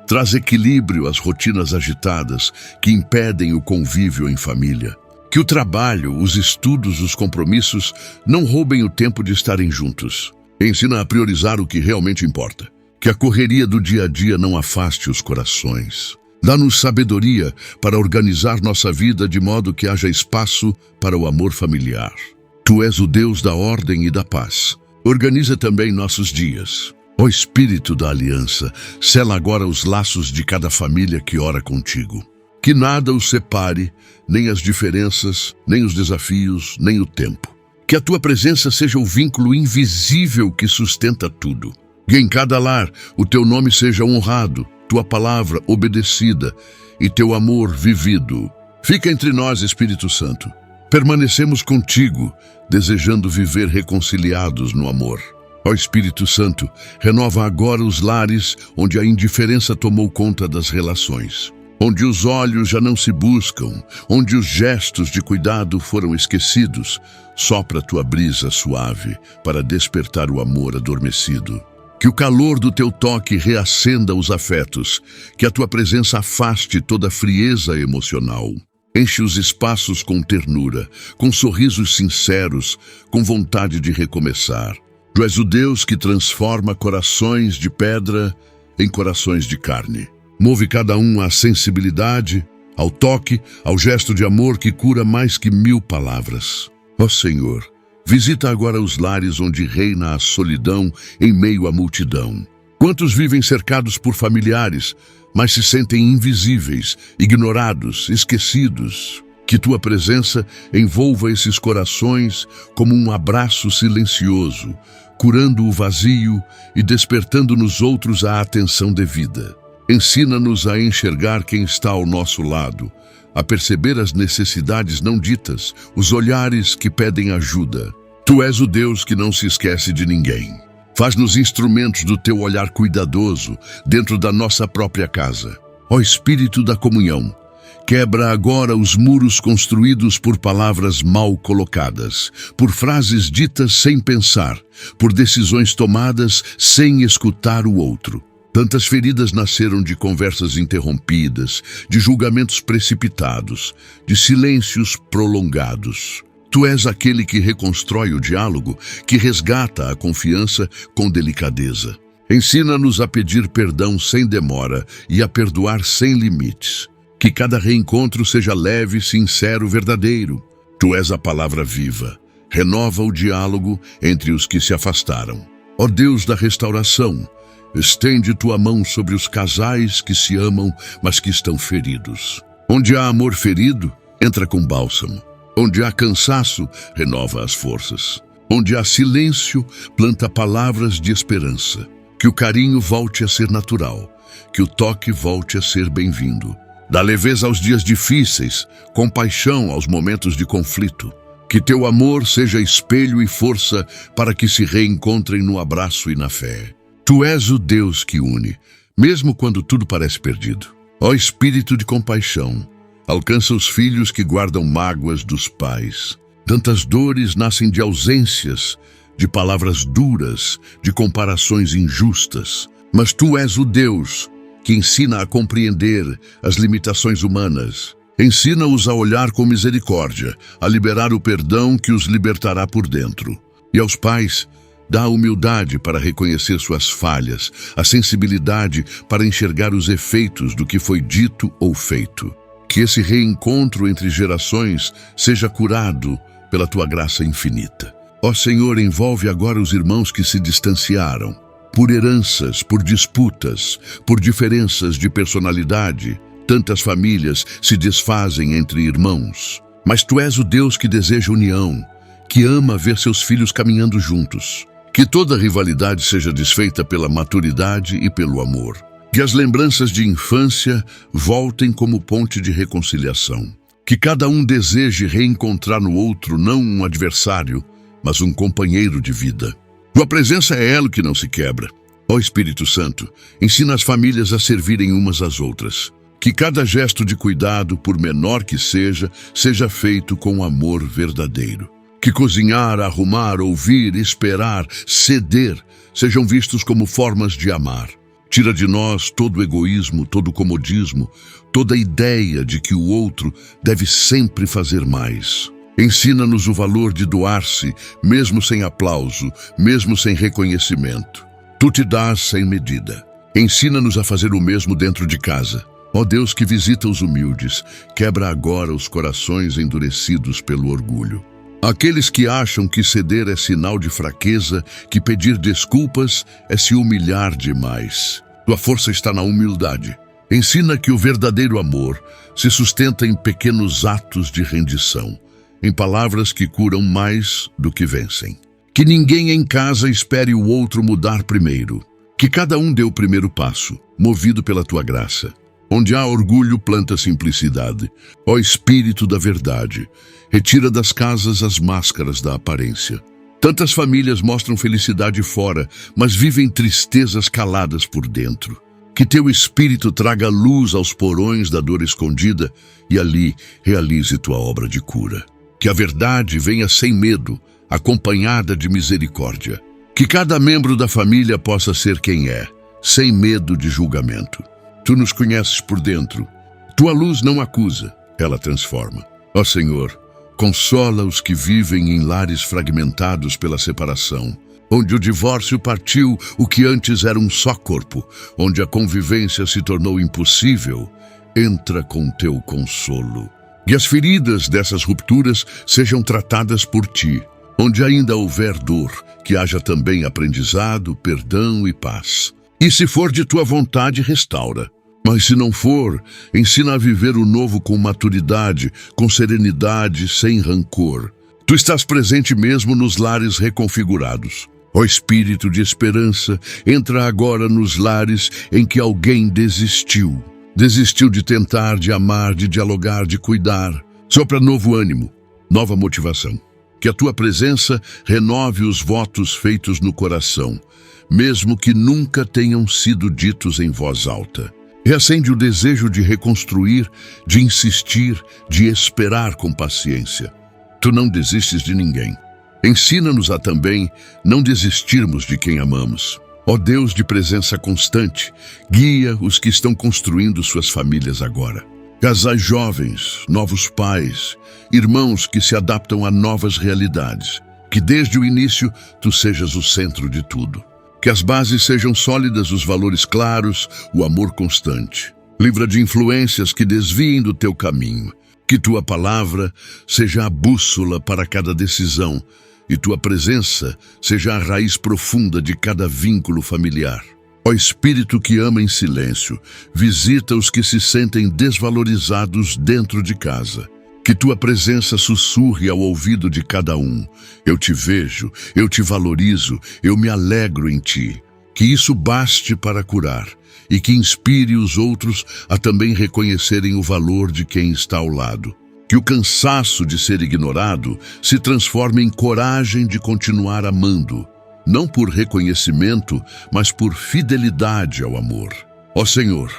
traz equilíbrio às rotinas agitadas que impedem o convívio em família. Que o trabalho, os estudos, os compromissos não roubem o tempo de estarem juntos. Ensina a priorizar o que realmente importa. Que a correria do dia a dia não afaste os corações. Dá-nos sabedoria para organizar nossa vida de modo que haja espaço para o amor familiar. Tu és o Deus da ordem e da paz. Organiza também nossos dias. Ó Espírito da aliança, sela agora os laços de cada família que ora contigo. Que nada os separe, nem as diferenças, nem os desafios, nem o tempo. Que a tua presença seja o vínculo invisível que sustenta tudo. Que em cada lar o teu nome seja honrado, tua palavra obedecida e teu amor vivido. Fica entre nós, Espírito Santo. Permanecemos contigo, desejando viver reconciliados no amor. Ó Espírito Santo, renova agora os lares onde a indiferença tomou conta das relações. Onde os olhos já não se buscam, onde os gestos de cuidado foram esquecidos, sopra tua brisa suave para despertar o amor adormecido. Que o calor do teu toque reacenda os afetos, que a tua presença afaste toda frieza emocional. Enche os espaços com ternura, com sorrisos sinceros, com vontade de recomeçar. Tu és o Deus que transforma corações de pedra em corações de carne. Move cada um à sensibilidade, ao toque, ao gesto de amor que cura mais que 1000 palavras. Ó Senhor, visita agora os lares onde reina a solidão em meio à multidão. Quantos vivem cercados por familiares, mas se sentem invisíveis, ignorados, esquecidos? Que tua presença envolva esses corações como um abraço silencioso, curando o vazio e despertando nos outros a atenção devida. Ensina-nos a enxergar quem está ao nosso lado, a perceber as necessidades não ditas, os olhares que pedem ajuda. Tu és o Deus que não se esquece de ninguém. Faz-nos instrumentos do teu olhar cuidadoso dentro da nossa própria casa. Ó Espírito da comunhão, quebra agora os muros construídos por palavras mal colocadas, por frases ditas sem pensar, por decisões tomadas sem escutar o outro. Tantas feridas nasceram de conversas interrompidas, de julgamentos precipitados, de silêncios prolongados. Tu és aquele que reconstrói o diálogo, que resgata a confiança com delicadeza. Ensina-nos a pedir perdão sem demora e a perdoar sem limites. Que cada reencontro seja leve, sincero, verdadeiro. Tu és a palavra viva. Renova o diálogo entre os que se afastaram. Ó Deus da restauração, estende tua mão sobre os casais que se amam, mas que estão feridos. Onde há amor ferido, entra com bálsamo. Onde há cansaço, renova as forças. Onde há silêncio, planta palavras de esperança. Que o carinho volte a ser natural, que o toque volte a ser bem-vindo. Dá leveza aos dias difíceis, compaixão aos momentos de conflito. Que teu amor seja espelho e força para que se reencontrem no abraço e na fé. Tu és o Deus que une, mesmo quando tudo parece perdido. Ó Espírito de compaixão, alcança os filhos que guardam mágoas dos pais. Tantas dores nascem de ausências, de palavras duras, de comparações injustas. Mas tu és o Deus que ensina a compreender as limitações humanas. Ensina-os a olhar com misericórdia, a liberar o perdão que os libertará por dentro. E aos pais, dá a humildade para reconhecer suas falhas, a sensibilidade para enxergar os efeitos do que foi dito ou feito. Que esse reencontro entre gerações seja curado pela tua graça infinita. Ó Senhor, envolve agora os irmãos que se distanciaram, por heranças, por disputas, por diferenças de personalidade. Tantas famílias se desfazem entre irmãos. Mas tu és o Deus que deseja união, que ama ver seus filhos caminhando juntos. Que toda rivalidade seja desfeita pela maturidade e pelo amor. Que as lembranças de infância voltem como ponte de reconciliação. Que cada um deseje reencontrar no outro não um adversário, mas um companheiro de vida. Tua presença é elo que não se quebra. Ó Espírito Santo, ensina as famílias a servirem umas às outras. Que cada gesto de cuidado, por menor que seja feito com amor verdadeiro. Que cozinhar, arrumar, ouvir, esperar, ceder, sejam vistos como formas de amar. Tira de nós todo o egoísmo, todo o comodismo, toda a ideia de que o outro deve sempre fazer mais. Ensina-nos o valor de doar-se, mesmo sem aplauso, mesmo sem reconhecimento. Tu te dás sem medida. Ensina-nos a fazer o mesmo dentro de casa. Ó Deus que visita os humildes, quebra agora os corações endurecidos pelo orgulho. Aqueles que acham que ceder é sinal de fraqueza, que pedir desculpas é se humilhar demais. Tua força está na humildade. Ensina que o verdadeiro amor se sustenta em pequenos atos de rendição, em palavras que curam mais do que vencem. Que ninguém em casa espere o outro mudar primeiro. Que cada um dê o primeiro passo, movido pela tua graça. Onde há orgulho, planta simplicidade. Ó Espírito da verdade, retira das casas as máscaras da aparência. Tantas famílias mostram felicidade fora, mas vivem tristezas caladas por dentro. Que teu Espírito traga luz aos porões da dor escondida e ali realize tua obra de cura. Que a verdade venha sem medo, acompanhada de misericórdia. Que cada membro da família possa ser quem é, sem medo de julgamento. Tu nos conheces por dentro. Tua luz não acusa, ela transforma. Ó Senhor, consola os que vivem em lares fragmentados pela separação, onde o divórcio partiu o que antes era um só corpo, onde a convivência se tornou impossível. Entra com teu consolo. Que as feridas dessas rupturas sejam tratadas por ti. Onde ainda houver dor, que haja também aprendizado, perdão e paz. E se for de tua vontade, restaura. Mas se não for, ensina a viver o novo com maturidade, com serenidade, sem rancor. Tu estás presente mesmo nos lares reconfigurados. Ó Espírito de esperança, entra agora nos lares em que alguém desistiu. Desistiu de tentar, de amar, de dialogar, de cuidar. Sopra novo ânimo, nova motivação. Que a tua presença renove os votos feitos no coração, mesmo que nunca tenham sido ditos em voz alta. Reacende o desejo de reconstruir, de insistir, de esperar com paciência. Tu não desistes de ninguém. Ensina-nos a também não desistirmos de quem amamos. Ó Deus de presença constante, guia os que estão construindo suas famílias agora. Casais jovens, novos pais, irmãos que se adaptam a novas realidades. Que desde o início tu sejas o centro de tudo. Que as bases sejam sólidas, os valores claros, o amor constante. Livra de influências que desviem do teu caminho. Que tua palavra seja a bússola para cada decisão e tua presença seja a raiz profunda de cada vínculo familiar. Ó Espírito que ama em silêncio, visita os que se sentem desvalorizados dentro de casa. Que tua presença sussurre ao ouvido de cada um. Eu te vejo, eu te valorizo, eu me alegro em ti. Que isso baste para curar e que inspire os outros a também reconhecerem o valor de quem está ao lado. Que o cansaço de ser ignorado se transforme em coragem de continuar amando, não por reconhecimento, mas por fidelidade ao amor. Ó Senhor,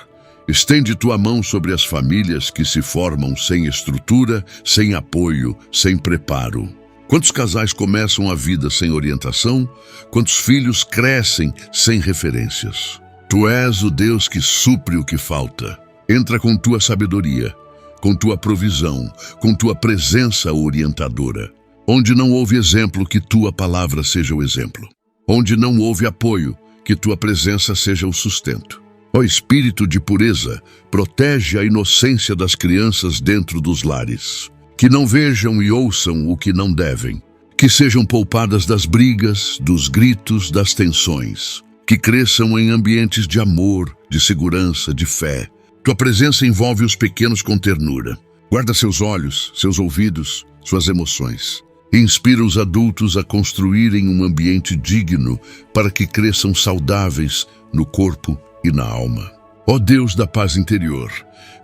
estende tua mão sobre as famílias que se formam sem estrutura, sem apoio, sem preparo. Quantos casais começam a vida sem orientação? Quantos filhos crescem sem referências? Tu és o Deus que supre o que falta. Entra com tua sabedoria, com tua provisão, com tua presença orientadora. Onde não houve exemplo, que tua palavra seja o exemplo. Onde não houve apoio, que tua presença seja o sustento. Ó Espírito de pureza, protege a inocência das crianças dentro dos lares. Que não vejam e ouçam o que não devem. Que sejam poupadas das brigas, dos gritos, das tensões. Que cresçam em ambientes de amor, de segurança, de fé. Tua presença envolve os pequenos com ternura. Guarda seus olhos, seus ouvidos, suas emoções. Inspira os adultos a construírem um ambiente digno para que cresçam saudáveis no corpo e na alma. Ó Deus da paz interior,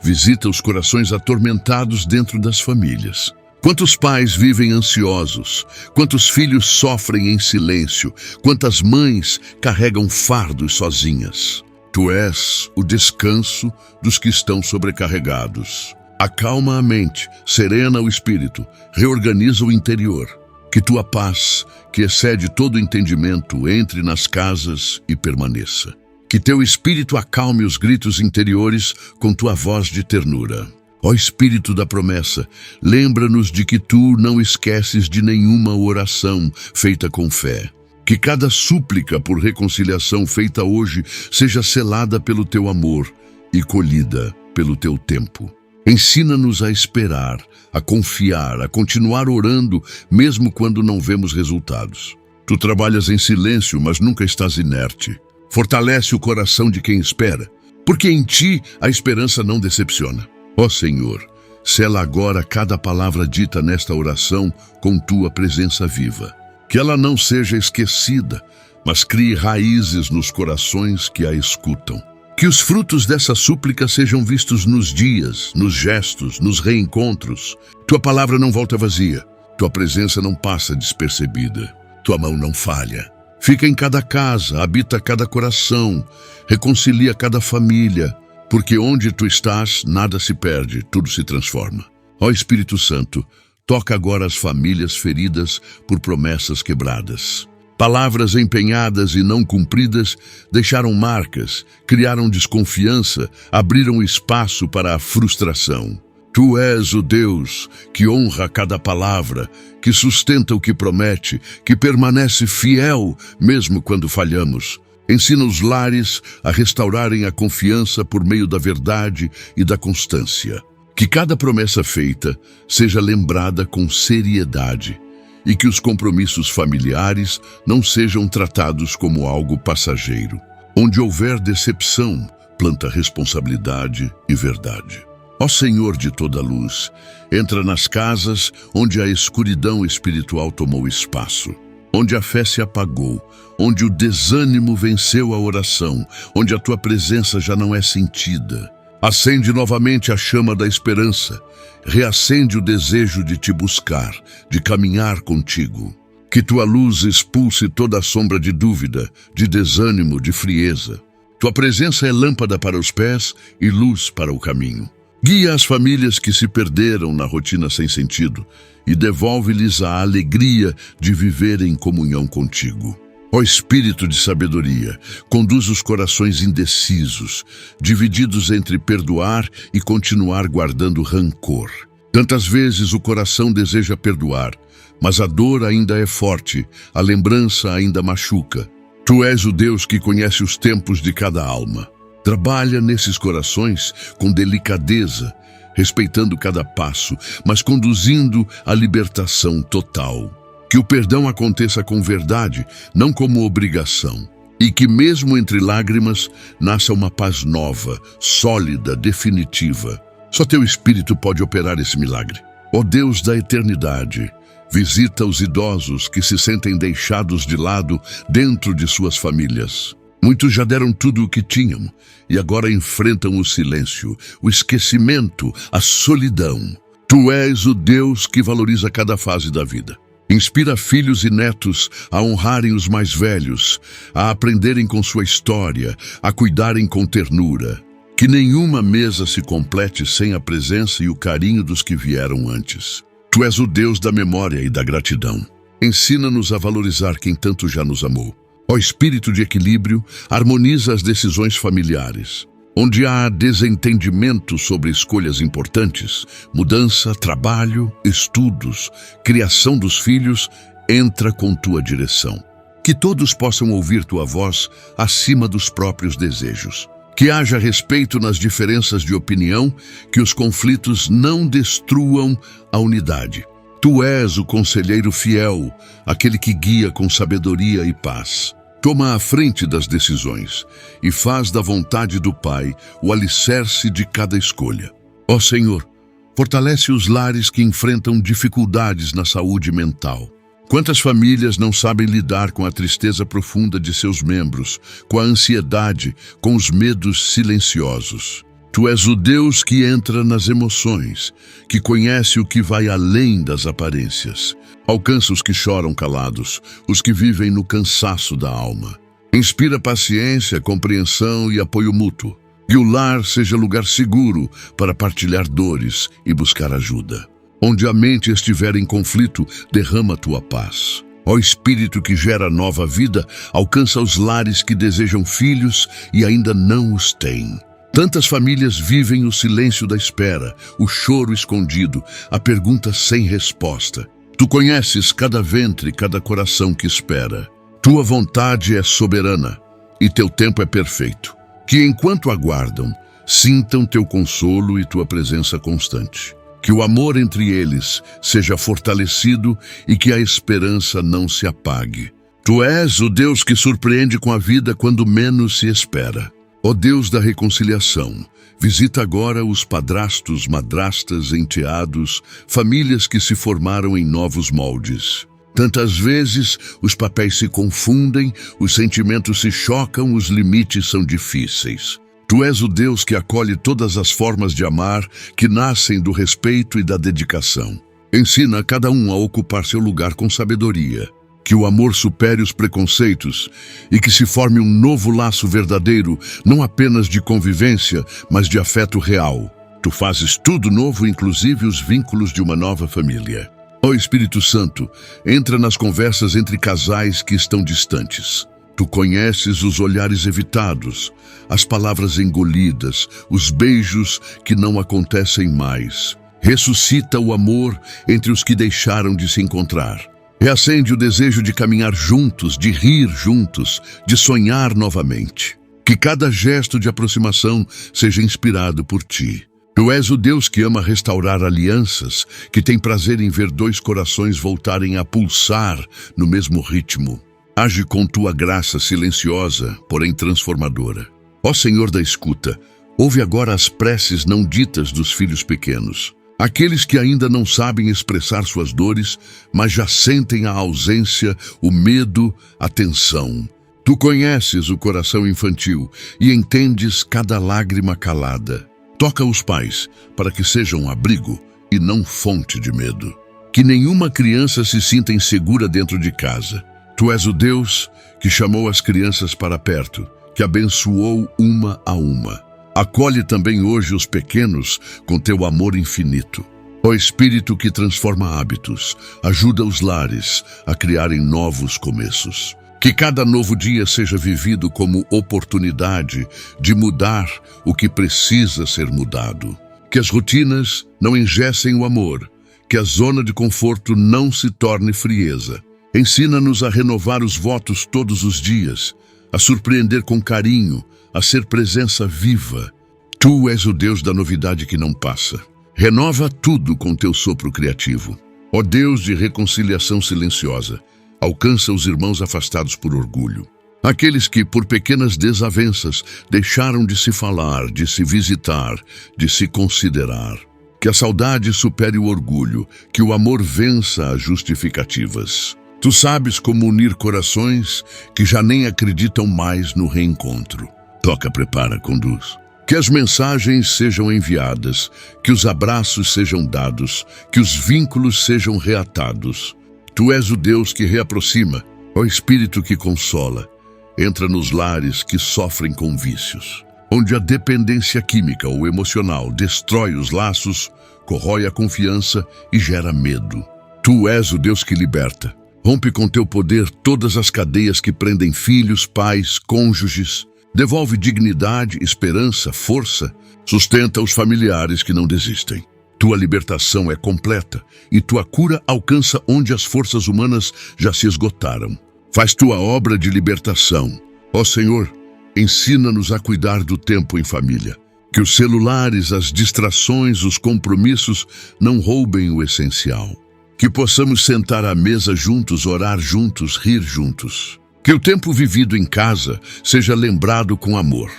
visita os corações atormentados dentro das famílias. Quantos pais vivem ansiosos, quantos filhos sofrem em silêncio, quantas mães carregam fardos sozinhas. Tu és o descanso dos que estão sobrecarregados. Acalma a mente, serena o espírito, reorganiza o interior. Que tua paz, que excede todo entendimento, entre nas casas e permaneça. Que teu espírito acalme os gritos interiores com tua voz de ternura. Ó Espírito da promessa, lembra-nos de que tu não esqueces de nenhuma oração feita com fé. Que cada súplica por reconciliação feita hoje seja selada pelo teu amor e colhida pelo teu tempo. Ensina-nos a esperar, a confiar, a continuar orando, mesmo quando não vemos resultados. Tu trabalhas em silêncio, mas nunca estás inerte. Fortalece o coração de quem espera, porque em ti a esperança não decepciona. Ó Senhor, sela agora cada palavra dita nesta oração com tua presença viva. Que ela não seja esquecida, mas crie raízes nos corações que a escutam. Que os frutos dessa súplica sejam vistos nos dias, nos gestos, nos reencontros. Tua palavra não volta vazia, tua presença não passa despercebida, tua mão não falha. Fica em cada casa, habita cada coração, reconcilia cada família, porque onde tu estás, nada se perde, tudo se transforma. Ó Espírito Santo, toca agora as famílias feridas por promessas quebradas. Palavras empenhadas e não cumpridas deixaram marcas, criaram desconfiança, abriram espaço para a frustração. Tu és o Deus que honra cada palavra, que sustenta o que promete, que permanece fiel mesmo quando falhamos. Ensina os lares a restaurarem a confiança por meio da verdade e da constância. Que cada promessa feita seja lembrada com seriedade e que os compromissos familiares não sejam tratados como algo passageiro. Onde houver decepção, planta responsabilidade e verdade. Ó Senhor de toda luz, entra nas casas onde a escuridão espiritual tomou espaço, onde a fé se apagou, onde o desânimo venceu a oração, onde a tua presença já não é sentida. Acende novamente a chama da esperança, reacende o desejo de te buscar, de caminhar contigo. Que tua luz expulse toda a sombra de dúvida, de desânimo, de frieza. Tua presença é lâmpada para os pés e luz para o caminho. Guia as famílias que se perderam na rotina sem sentido e devolve-lhes a alegria de viver em comunhão contigo. Ó Espírito de sabedoria, conduz os corações indecisos, divididos entre perdoar e continuar guardando rancor. Tantas vezes o coração deseja perdoar, mas a dor ainda é forte, a lembrança ainda machuca. Tu és o Deus que conhece os tempos de cada alma. Trabalha nesses corações com delicadeza, respeitando cada passo, mas conduzindo à libertação total. Que o perdão aconteça com verdade, não como obrigação. E que mesmo entre lágrimas, nasça uma paz nova, sólida, definitiva. Só teu Espírito pode operar esse milagre. Ó Deus da eternidade, visita os idosos que se sentem deixados de lado dentro de suas famílias. Muitos já deram tudo o que tinham e agora enfrentam o silêncio, o esquecimento, a solidão. Tu és o Deus que valoriza cada fase da vida. Inspira filhos e netos a honrarem os mais velhos, a aprenderem com sua história, a cuidarem com ternura. Que nenhuma mesa se complete sem a presença e o carinho dos que vieram antes. Tu és o Deus da memória e da gratidão. Ensina-nos a valorizar quem tanto já nos amou. Ó Espírito de equilíbrio, harmoniza as decisões familiares. Onde há desentendimento sobre escolhas importantes, mudança, trabalho, estudos, criação dos filhos, entra com tua direção. Que todos possam ouvir tua voz acima dos próprios desejos. Que haja respeito nas diferenças de opinião, que os conflitos não destruam a unidade. Tu és o conselheiro fiel, aquele que guia com sabedoria e paz. Toma a frente das decisões e faz da vontade do Pai o alicerce de cada escolha. Ó Senhor, fortalece os lares que enfrentam dificuldades na saúde mental. Quantas famílias não sabem lidar com a tristeza profunda de seus membros, com a ansiedade, com os medos silenciosos? Tu és o Deus que entra nas emoções, que conhece o que vai além das aparências. Alcança os que choram calados, os que vivem no cansaço da alma. Inspira paciência, compreensão e apoio mútuo. Que o lar seja lugar seguro para partilhar dores e buscar ajuda. Onde a mente estiver em conflito, derrama tua paz. Ó Espírito que gera nova vida, alcança os lares que desejam filhos e ainda não os têm. Tantas famílias vivem o silêncio da espera, o choro escondido, a pergunta sem resposta. Tu conheces cada ventre, cada coração que espera. Tua vontade é soberana e teu tempo é perfeito. Que enquanto aguardam, sintam teu consolo e tua presença constante. Que o amor entre eles seja fortalecido e que a esperança não se apague. Tu és o Deus que surpreende com a vida quando menos se espera. Ó Deus da reconciliação, visita agora os padrastos, madrastas, enteados, famílias que se formaram em novos moldes. Tantas vezes os papéis se confundem, os sentimentos se chocam, os limites são difíceis. Tu és o Deus que acolhe todas as formas de amar que nascem do respeito e da dedicação. Ensina cada um a ocupar seu lugar com sabedoria. Que o amor supere os preconceitos e que se forme um novo laço verdadeiro, não apenas de convivência, mas de afeto real. Tu fazes tudo novo, inclusive os vínculos de uma nova família. Ó Espírito Santo, entra nas conversas entre casais que estão distantes. Tu conheces os olhares evitados, as palavras engolidas, os beijos que não acontecem mais. Ressuscita o amor entre os que deixaram de se encontrar. Reacende o desejo de caminhar juntos, de rir juntos, de sonhar novamente. Que cada gesto de aproximação seja inspirado por ti. Tu és o Deus que ama restaurar alianças, que tem prazer em ver dois corações voltarem a pulsar no mesmo ritmo. Age com tua graça silenciosa, porém transformadora. Ó Senhor da escuta, ouve agora as preces não ditas dos filhos pequenos. Aqueles que ainda não sabem expressar suas dores, mas já sentem a ausência, o medo, a tensão. Tu conheces o coração infantil e entendes cada lágrima calada. Toca os pais para que sejam abrigo e não fonte de medo. Que nenhuma criança se sinta insegura dentro de casa. Tu és o Deus que chamou as crianças para perto, que abençoou uma a uma. Acolhe também hoje os pequenos com teu amor infinito. Ó Espírito que transforma hábitos, ajuda os lares a criarem novos começos. Que cada novo dia seja vivido como oportunidade de mudar o que precisa ser mudado. Que as rotinas não engessem o amor, que a zona de conforto não se torne frieza. Ensina-nos a renovar os votos todos os dias, a surpreender com carinho, a ser presença viva. Tu és o Deus da novidade que não passa. Renova tudo com teu sopro criativo. Ó Deus de reconciliação silenciosa, alcança os irmãos afastados por orgulho. Aqueles que, por pequenas desavenças, deixaram de se falar, de se visitar, de se considerar. Que a saudade supere o orgulho, que o amor vença as justificativas. Tu sabes como unir corações que já nem acreditam mais no reencontro. Toca, prepara, conduz. Que as mensagens sejam enviadas, que os abraços sejam dados, que os vínculos sejam reatados. Tu és o Deus que reaproxima, ó Espírito que consola. Entra nos lares que sofrem com vícios, onde a dependência química ou emocional destrói os laços, corrói a confiança e gera medo. Tu és o Deus que liberta. Rompe com teu poder todas as cadeias que prendem filhos, pais, cônjuges. Devolve dignidade, esperança, força. Sustenta os familiares que não desistem. Tua libertação é completa e tua cura alcança onde as forças humanas já se esgotaram. Faz tua obra de libertação. Ó Senhor, ensina-nos a cuidar do tempo em família. Que os celulares, as distrações, os compromissos não roubem o essencial. Que possamos sentar à mesa juntos, orar juntos, rir juntos. Que o tempo vivido em casa seja lembrado com amor,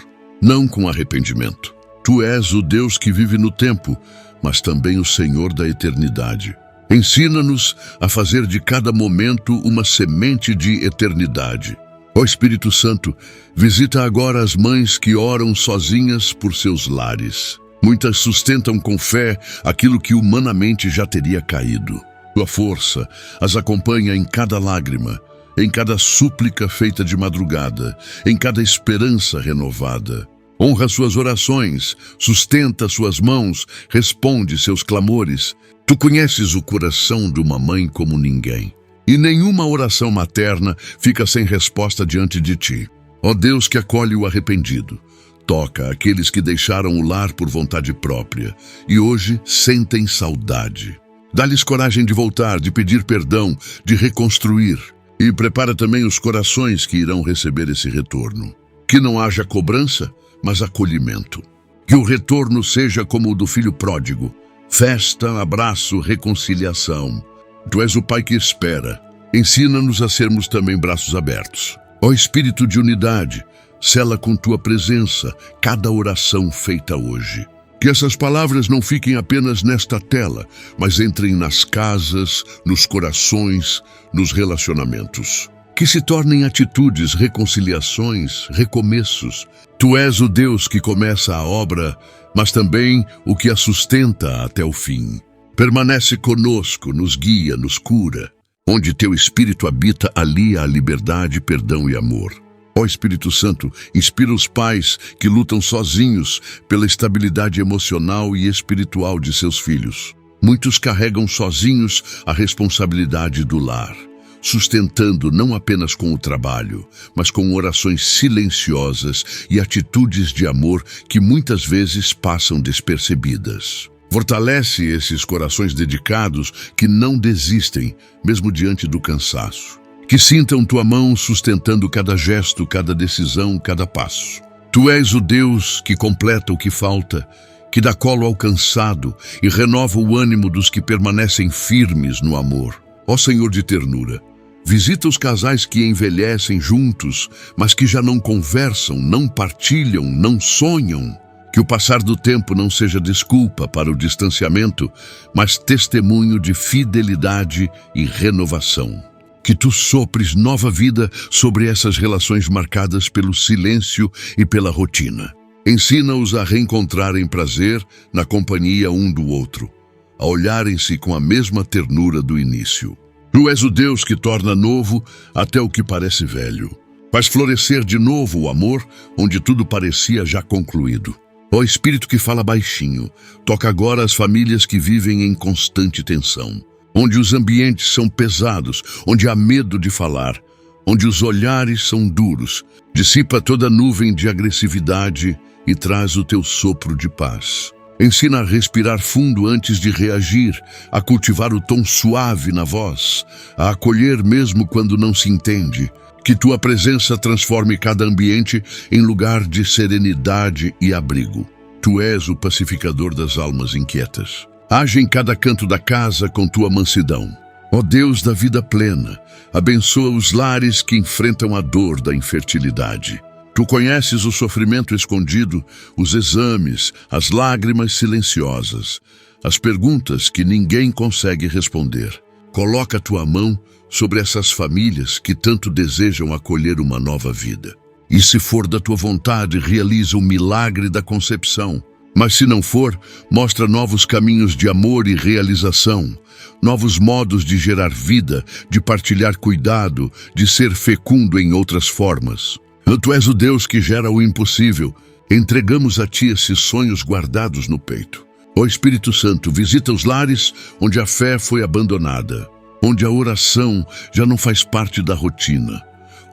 não com arrependimento. Tu és o Deus que vive no tempo, mas também o Senhor da eternidade. Ensina-nos a fazer de cada momento uma semente de eternidade. Ó Espírito Santo, visita agora as mães que oram sozinhas por seus lares. Muitas sustentam com fé aquilo que humanamente já teria caído. Tua força as acompanha em cada lágrima, em cada súplica feita de madrugada, em cada esperança renovada. Honra suas orações, sustenta suas mãos, responde seus clamores. Tu conheces o coração de uma mãe como ninguém. E nenhuma oração materna fica sem resposta diante de ti. Ó Deus que acolhe o arrependido, toca aqueles que deixaram o lar por vontade própria e hoje sentem saudade. Dá-lhes coragem de voltar, de pedir perdão, de reconstruir. E prepara também os corações que irão receber esse retorno. Que não haja cobrança, mas acolhimento. Que o retorno seja como o do filho pródigo. Festa, abraço, reconciliação. Tu és o Pai que espera. Ensina-nos a sermos também braços abertos. Ó Espírito de unidade, sela com tua presença cada oração feita hoje. Que essas palavras não fiquem apenas nesta tela, mas entrem nas casas, nos corações, nos relacionamentos. Que se tornem atitudes, reconciliações, recomeços. Tu és o Deus que começa a obra, mas também o que a sustenta até o fim. Permanece conosco, nos guia, nos cura. Onde teu Espírito habita, ali há liberdade, perdão e amor. Ó Espírito Santo, inspira os pais que lutam sozinhos pela estabilidade emocional e espiritual de seus filhos. Muitos carregam sozinhos a responsabilidade do lar, sustentando não apenas com o trabalho, mas com orações silenciosas e atitudes de amor que muitas vezes passam despercebidas. Fortalece esses corações dedicados que não desistem, mesmo diante do cansaço. Que sintam tua mão sustentando cada gesto, cada decisão, cada passo. Tu és o Deus que completa o que falta, que dá colo ao cansado e renova o ânimo dos que permanecem firmes no amor. Ó Senhor de ternura, visita os casais que envelhecem juntos, mas que já não conversam, não partilham, não sonham. Que o passar do tempo não seja desculpa para o distanciamento, mas testemunho de fidelidade e renovação. Que tu sopres nova vida sobre essas relações marcadas pelo silêncio e pela rotina. Ensina-os a reencontrarem prazer na companhia um do outro, a olharem-se com a mesma ternura do início. Tu és o Deus que torna novo até o que parece velho. Faz florescer de novo o amor onde tudo parecia já concluído. Ó Espírito que fala baixinho, toca agora as famílias que vivem em constante tensão. Onde os ambientes são pesados, onde há medo de falar, onde os olhares são duros. Dissipa toda nuvem de agressividade e traz o teu sopro de paz. Ensina a respirar fundo antes de reagir, a cultivar o tom suave na voz, a acolher mesmo quando não se entende. Que tua presença transforme cada ambiente em lugar de serenidade e abrigo. Tu és o pacificador das almas inquietas. Age em cada canto da casa com tua mansidão. Ó Deus da vida plena, abençoa os lares que enfrentam a dor da infertilidade. Tu conheces o sofrimento escondido, os exames, as lágrimas silenciosas, as perguntas que ninguém consegue responder. Coloca a tua mão sobre essas famílias que tanto desejam acolher uma nova vida. E se for da tua vontade, realiza o milagre da concepção. Mas se não for, mostra novos caminhos de amor e realização, novos modos de gerar vida, de partilhar cuidado, de ser fecundo em outras formas. Tu és o Deus que gera o impossível. Entregamos a Ti esses sonhos guardados no peito. Ó Espírito Santo, visita os lares onde a fé foi abandonada, onde a oração já não faz parte da rotina,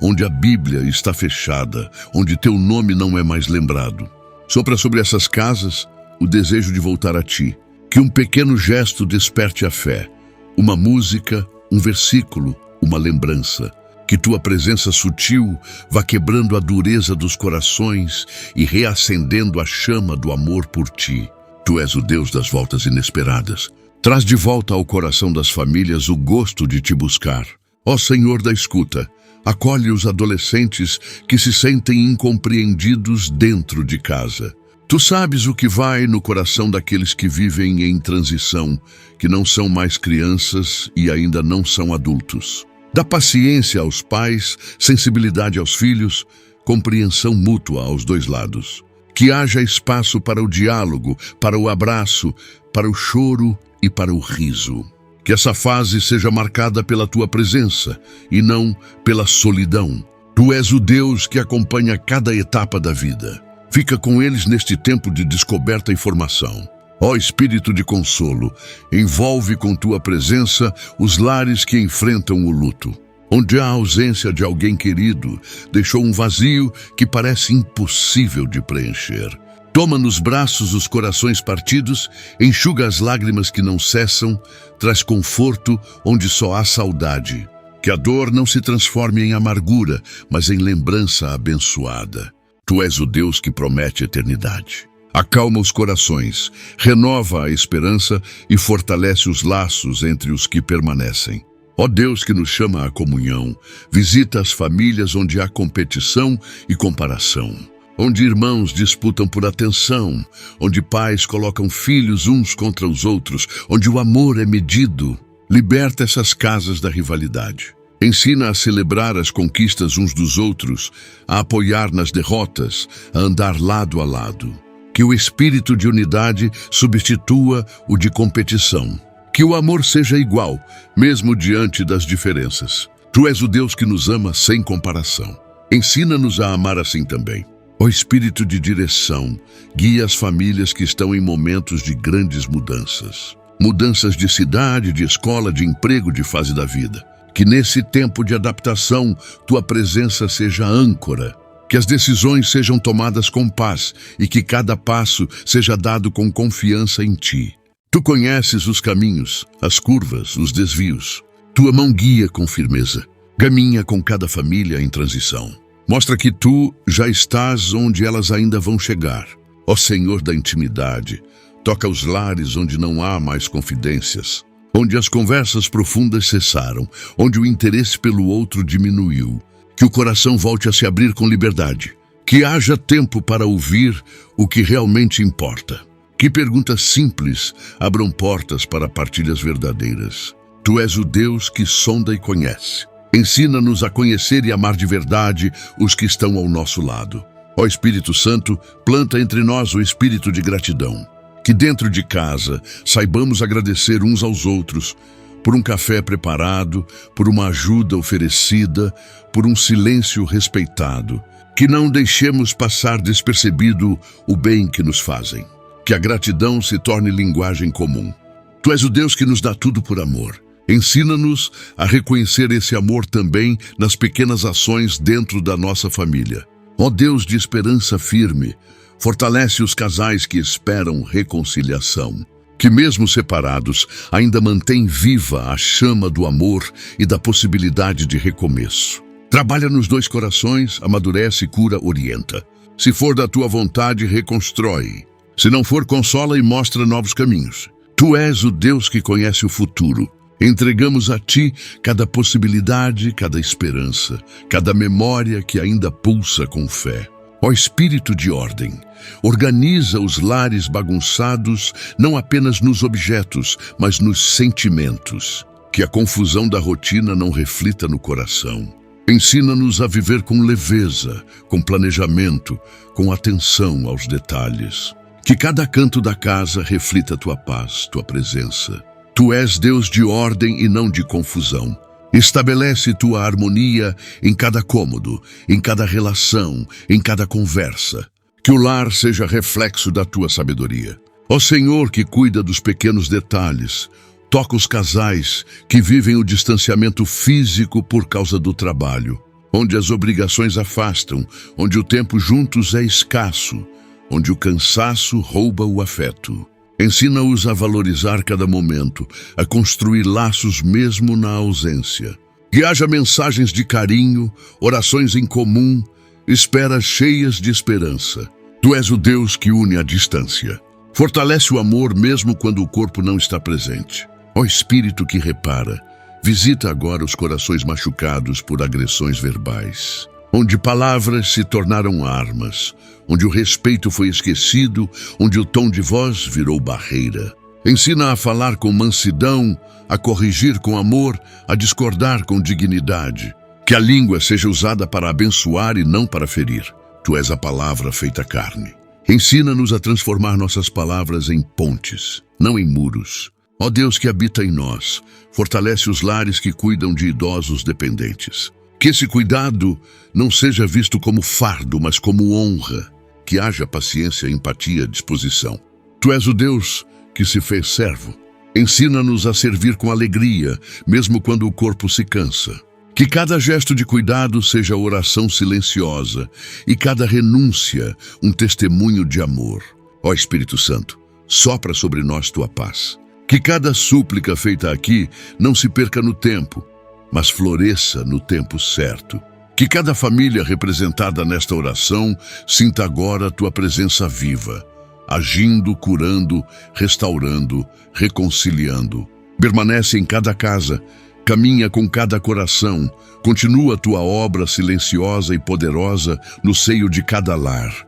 onde a Bíblia está fechada, onde Teu nome não é mais lembrado. Sopra sobre essas casas o desejo de voltar a Ti. Que um pequeno gesto desperte a fé, uma música, um versículo, uma lembrança. Que Tua presença sutil vá quebrando a dureza dos corações e reacendendo a chama do amor por Ti. Tu és o Deus das voltas inesperadas. Traz de volta ao coração das famílias o gosto de Te buscar. Ó Senhor da escuta, acolhe os adolescentes que se sentem incompreendidos dentro de casa. Tu sabes o que vai no coração daqueles que vivem em transição, que não são mais crianças e ainda não são adultos. Dá paciência aos pais, sensibilidade aos filhos, compreensão mútua aos dois lados. Que haja espaço para o diálogo, para o abraço, para o choro e para o riso. Que essa fase seja marcada pela Tua presença e não pela solidão. Tu és o Deus que acompanha cada etapa da vida. Fica com eles neste tempo de descoberta e formação. Ó Espírito de consolo, envolve com Tua presença os lares que enfrentam o luto. Onde há a ausência de alguém querido, deixou um vazio que parece impossível de preencher. Toma nos braços os corações partidos, enxuga as lágrimas que não cessam, traz conforto onde só há saudade. Que a dor não se transforme em amargura, mas em lembrança abençoada. Tu és o Deus que promete eternidade. Acalma os corações, renova a esperança e fortalece os laços entre os que permanecem. Ó Deus que nos chama à comunhão, visita as famílias onde há competição e comparação. Onde irmãos disputam por atenção, onde pais colocam filhos uns contra os outros, onde o amor é medido. Liberta essas casas da rivalidade. Ensina a celebrar as conquistas uns dos outros, a apoiar nas derrotas, a andar lado a lado. Que o espírito de unidade substitua o de competição. Que o amor seja igual, mesmo diante das diferenças. Tu és o Deus que nos ama sem comparação. Ensina-nos a amar assim também. Ó Espírito de direção, guia as famílias que estão em momentos de grandes mudanças. Mudanças de cidade, de escola, de emprego, de fase da vida. Que nesse tempo de adaptação, Tua presença seja âncora. Que as decisões sejam tomadas com paz e que cada passo seja dado com confiança em Ti. Tu conheces os caminhos, as curvas, os desvios. Tua mão guia com firmeza. Caminha com cada família em transição. Mostra que Tu já estás onde elas ainda vão chegar. Ó Senhor da intimidade, toca os lares onde não há mais confidências, onde as conversas profundas cessaram, onde o interesse pelo outro diminuiu. Que o coração volte a se abrir com liberdade. Que haja tempo para ouvir o que realmente importa. Que perguntas simples abram portas para partilhas verdadeiras. Tu és o Deus que sonda e conhece. Ensina-nos a conhecer e amar de verdade os que estão ao nosso lado. Ó Espírito Santo, planta entre nós o espírito de gratidão. Que dentro de casa saibamos agradecer uns aos outros por um café preparado, por uma ajuda oferecida, por um silêncio respeitado. Que não deixemos passar despercebido o bem que nos fazem. Que a gratidão se torne linguagem comum. Tu és o Deus que nos dá tudo por amor. Ensina-nos a reconhecer esse amor também nas pequenas ações dentro da nossa família. Ó Deus de esperança firme, fortalece os casais que esperam reconciliação. Que mesmo separados, ainda mantém viva a chama do amor e da possibilidade de recomeço. Trabalha nos dois corações, amadurece, cura, orienta. Se for da Tua vontade, reconstrói. Se não for, consola e mostra novos caminhos. Tu és o Deus que conhece o futuro. Entregamos a Ti cada possibilidade, cada esperança, cada memória que ainda pulsa com fé. Ó Espírito de ordem, organiza os lares bagunçados não apenas nos objetos, mas nos sentimentos. Que a confusão da rotina não reflita no coração. Ensina-nos a viver com leveza, com planejamento, com atenção aos detalhes. Que cada canto da casa reflita tua paz, tua presença. Tu és Deus de ordem e não de confusão. Estabelece tua harmonia em cada cômodo, em cada relação, em cada conversa. Que o lar seja reflexo da tua sabedoria. Ó Senhor, que cuida dos pequenos detalhes, toca os casais que vivem o distanciamento físico por causa do trabalho, onde as obrigações afastam, onde o tempo juntos é escasso, onde o cansaço rouba o afeto. Ensina-os a valorizar cada momento, a construir laços mesmo na ausência. Que haja mensagens de carinho, orações em comum, esperas cheias de esperança. Tu és o Deus que une a distância. Fortalece o amor mesmo quando o corpo não está presente. Ó Espírito que repara, visita agora os corações machucados por agressões verbais, onde palavras se tornaram armas, onde o respeito foi esquecido, onde o tom de voz virou barreira. Ensina a falar com mansidão, a corrigir com amor, a discordar com dignidade. Que a língua seja usada para abençoar e não para ferir. Tu és a palavra feita carne. Ensina-nos a transformar nossas palavras em pontes, não em muros. Ó Deus que habita em nós, fortalece os lares que cuidam de idosos dependentes. Que esse cuidado não seja visto como fardo, mas como honra. Que haja paciência, empatia, disposição. Tu és o Deus que se fez servo. Ensina-nos a servir com alegria, mesmo quando o corpo se cansa. Que cada gesto de cuidado seja oração silenciosa e cada renúncia um testemunho de amor. Ó Espírito Santo, sopra sobre nós tua paz. Que cada súplica feita aqui não se perca no tempo, mas floresça no tempo certo. Que cada família representada nesta oração sinta agora a tua presença viva, agindo, curando, restaurando, reconciliando. Permanece em cada casa, caminha com cada coração, continua a tua obra silenciosa e poderosa no seio de cada lar.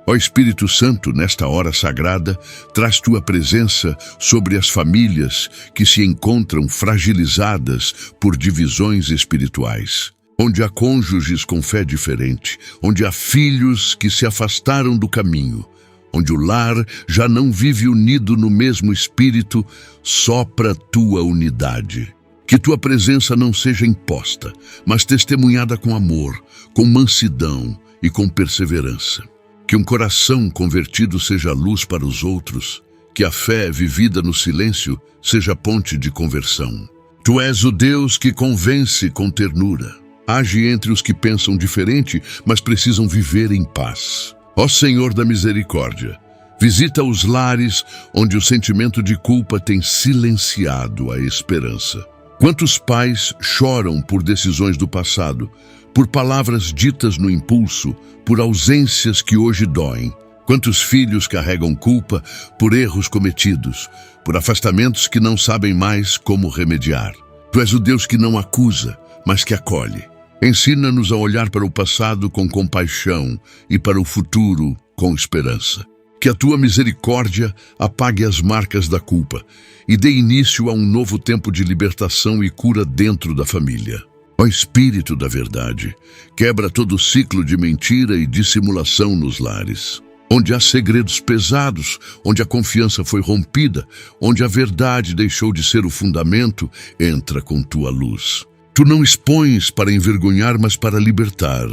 Ó Espírito Santo, nesta hora sagrada, traz tua presença sobre as famílias que se encontram fragilizadas por divisões espirituais. Onde há cônjuges com fé diferente, onde há filhos que se afastaram do caminho, onde o lar já não vive unido no mesmo espírito, sopra tua unidade. Que tua presença não seja imposta, mas testemunhada com amor, com mansidão e com perseverança. Que um coração convertido seja luz para os outros, que a fé vivida no silêncio seja ponte de conversão. Tu és o Deus que convence com ternura. Age entre os que pensam diferente, mas precisam viver em paz. Ó Senhor da misericórdia, visita os lares onde o sentimento de culpa tem silenciado a esperança. Quantos pais choram por decisões do passado, por palavras ditas no impulso, por ausências que hoje doem? Quantos filhos carregam culpa por erros cometidos, por afastamentos que não sabem mais como remediar? Tu és o Deus que não acusa, mas que acolhe. Ensina-nos a olhar para o passado com compaixão e para o futuro com esperança. Que a tua misericórdia apague as marcas da culpa e dê início a um novo tempo de libertação e cura dentro da família. Ó Espírito da verdade, quebra todo o ciclo de mentira e dissimulação nos lares. Onde há segredos pesados, onde a confiança foi rompida, onde a verdade deixou de ser o fundamento, entra com tua luz. Tu não expões para envergonhar, mas para libertar.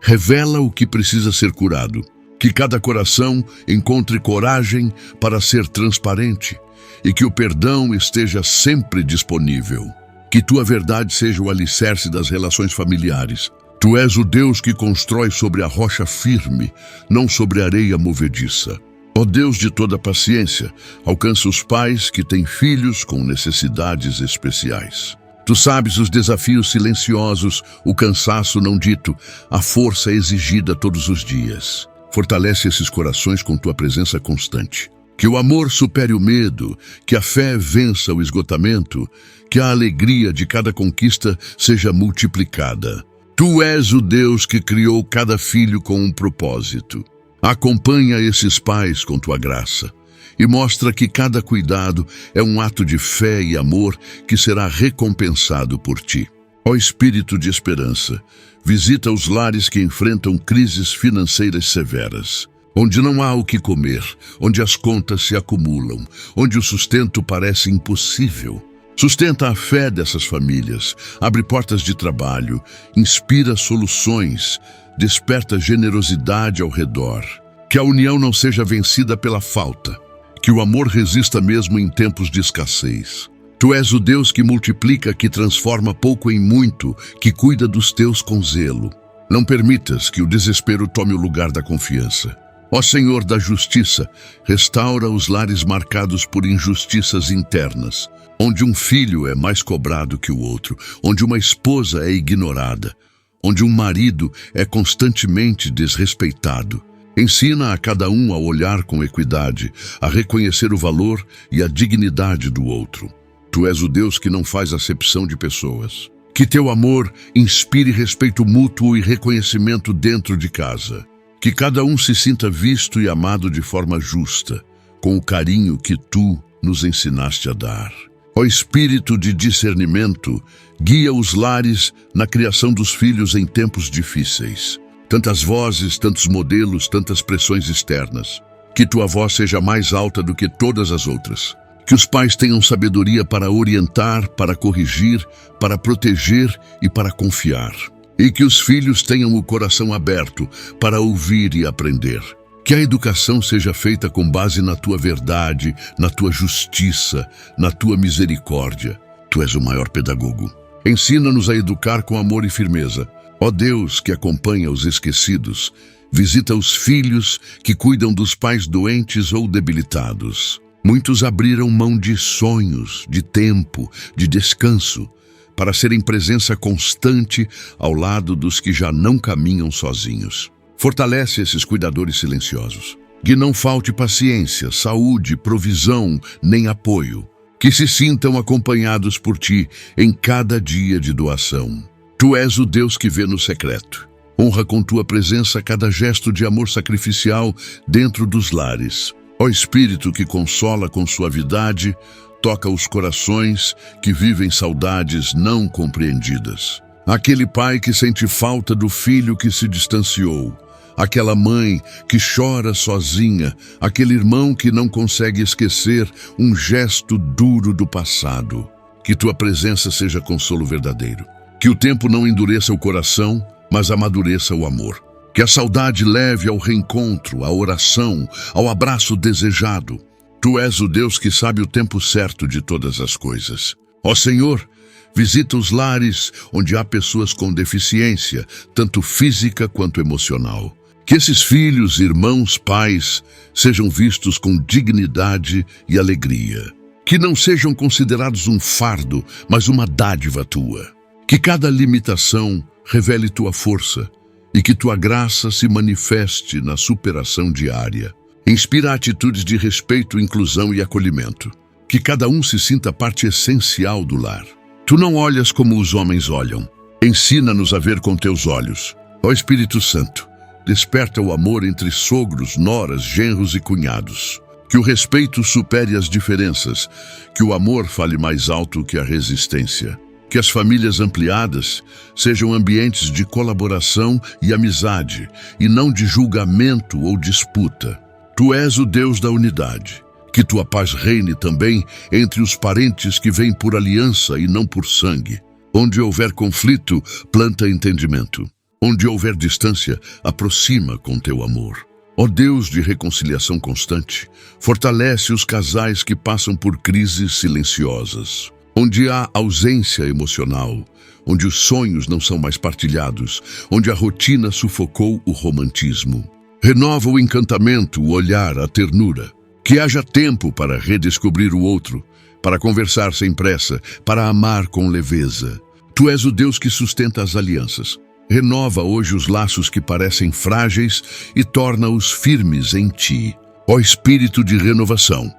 Revela o que precisa ser curado. Que cada coração encontre coragem para ser transparente e que o perdão esteja sempre disponível. Que tua verdade seja o alicerce das relações familiares. Tu és o Deus que constrói sobre a rocha firme, não sobre a areia movediça. Ó Deus de toda paciência, alcança os pais que têm filhos com necessidades especiais. Tu sabes os desafios silenciosos, o cansaço não dito, a força exigida todos os dias. Fortalece esses corações com tua presença constante. Que o amor supere o medo, que a fé vença o esgotamento, que a alegria de cada conquista seja multiplicada. Tu és o Deus que criou cada filho com um propósito. Acompanha esses pais com tua graça. e mostra que cada cuidado é um ato de fé e amor que será recompensado por ti. Ó Espírito de esperança, visita os lares que enfrentam crises financeiras severas, onde não há o que comer, onde as contas se acumulam, onde o sustento parece impossível. Sustenta a fé dessas famílias, abre portas de trabalho, inspira soluções, desperta generosidade ao redor. Que a união não seja vencida pela falta, que o amor resista mesmo em tempos de escassez. Tu és o Deus que multiplica, que transforma pouco em muito, que cuida dos teus com zelo. Não permitas que o desespero tome o lugar da confiança. Ó Senhor da justiça, restaura os lares marcados por injustiças internas, onde um filho é mais cobrado que o outro, onde uma esposa é ignorada, onde um marido é constantemente desrespeitado. Ensina a cada um a olhar com equidade, a reconhecer o valor e a dignidade do outro. Tu és o Deus que não faz acepção de pessoas. Que teu amor inspire respeito mútuo e reconhecimento dentro de casa. Que cada um se sinta visto e amado de forma justa, com o carinho que tu nos ensinaste a dar. Ó Espírito de discernimento, guia os lares na criação dos filhos em tempos difíceis. Tantas vozes, tantos modelos, tantas pressões externas. Que tua voz seja mais alta do que todas as outras. Que os pais tenham sabedoria para orientar, para corrigir, para proteger e para confiar. E que os filhos tenham o coração aberto para ouvir e aprender. Que a educação seja feita com base na tua verdade, na tua justiça, na tua misericórdia. Tu és o maior pedagogo. Ensina-nos a educar com amor e firmeza. Ó Deus que acompanha os esquecidos, visita os filhos que cuidam dos pais doentes ou debilitados. Muitos abriram mão de sonhos, de tempo, de descanso, para serem presença constante ao lado dos que já não caminham sozinhos. Fortalece esses cuidadores silenciosos. Que não falte paciência, saúde, provisão, nem apoio. Que se sintam acompanhados por ti em cada dia de doação. Tu és o Deus que vê no secreto. Honra com tua presença cada gesto de amor sacrificial dentro dos lares. Ó Espírito que consola com suavidade, toca os corações que vivem saudades não compreendidas. Aquele pai que sente falta do filho que se distanciou. Aquela mãe que chora sozinha, aquele irmão que não consegue esquecer um gesto duro do passado. Que tua presença seja consolo verdadeiro. Que o tempo não endureça o coração, mas amadureça o amor. Que a saudade leve ao reencontro, à oração, ao abraço desejado. Tu és o Deus que sabe o tempo certo de todas as coisas. Ó Senhor, visita os lares onde há pessoas com deficiência, tanto física quanto emocional. Que esses filhos, irmãos, pais, sejam vistos com dignidade e alegria. Que não sejam considerados um fardo, mas uma dádiva tua. Que cada limitação revele tua força e que tua graça se manifeste na superação diária. Inspira atitudes de respeito, inclusão e acolhimento. Que cada um se sinta parte essencial do lar. Tu não olhas como os homens olham. Ensina-nos a ver com teus olhos. Ó Espírito Santo, desperta o amor entre sogros, noras, genros e cunhados. Que o respeito supere as diferenças, que o amor fale mais alto que a resistência. Que as famílias ampliadas sejam ambientes de colaboração e amizade, e não de julgamento ou disputa. Tu és o Deus da unidade. Que tua paz reine também entre os parentes que vêm por aliança e não por sangue. Onde houver conflito, planta entendimento. Onde houver distância, aproxima com teu amor. Ó Deus de reconciliação constante, fortalece os casais que passam por crises silenciosas. Onde há ausência emocional, onde os sonhos não são mais partilhados, onde a rotina sufocou o romantismo. Renova o encantamento, o olhar, a ternura. Que haja tempo para redescobrir o outro, para conversar sem pressa, para amar com leveza. Tu és o Deus que sustenta as alianças. Renova hoje os laços que parecem frágeis e torna-os firmes em ti. Ó Espírito de renovação,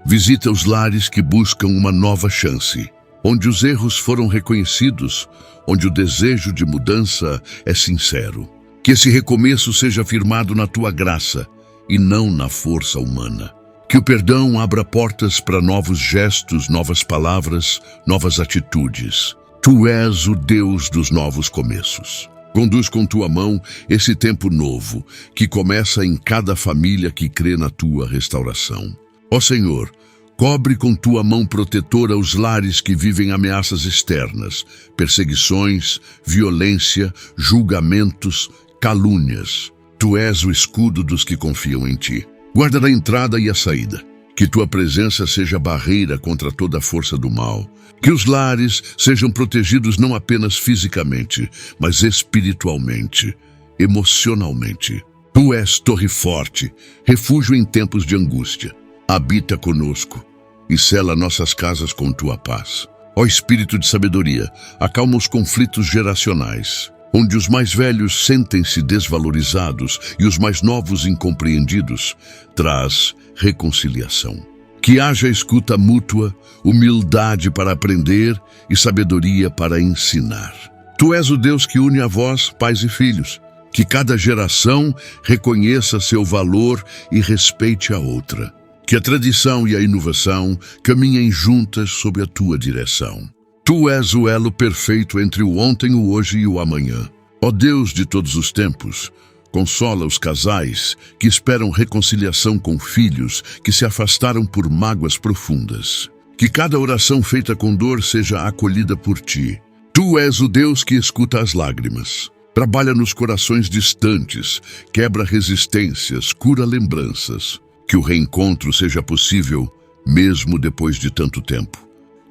visita os lares que buscam uma nova chance, onde os erros foram reconhecidos, onde o desejo de mudança é sincero. Que esse recomeço seja firmado na tua graça e não na força humana. Que o perdão abra portas para novos gestos, novas palavras, novas atitudes. Tu és o Deus dos novos começos. Conduz com tua mão esse tempo novo, que começa em cada família que crê na tua restauração. Ó Senhor, cobre com tua mão protetora os lares que vivem ameaças externas, perseguições, violência, julgamentos, calúnias. Tu és o escudo dos que confiam em ti. Guarda a entrada e a saída. Que tua presença seja barreira contra toda a força do mal. Que os lares sejam protegidos não apenas fisicamente, mas espiritualmente, emocionalmente. Tu és torre forte, refúgio em tempos de angústia. Habita conosco e sela nossas casas com tua paz. Ó Espírito de sabedoria, acalma os conflitos geracionais, onde os mais velhos sentem-se desvalorizados e os mais novos incompreendidos. Traz reconciliação. Que haja escuta mútua, humildade para aprender e sabedoria para ensinar. Tu és o Deus que une a vós, pais e filhos. Que cada geração reconheça seu valor e respeite a outra. Que a tradição e a inovação caminhem juntas sob a tua direção. Tu és o elo perfeito entre o ontem, o hoje e o amanhã. Ó Deus de todos os tempos, consola os casais que esperam reconciliação com filhos que se afastaram por mágoas profundas. Que cada oração feita com dor seja acolhida por ti. Tu és o Deus que escuta as lágrimas. Trabalha nos corações distantes, quebra resistências, cura lembranças. Que o reencontro seja possível, mesmo depois de tanto tempo.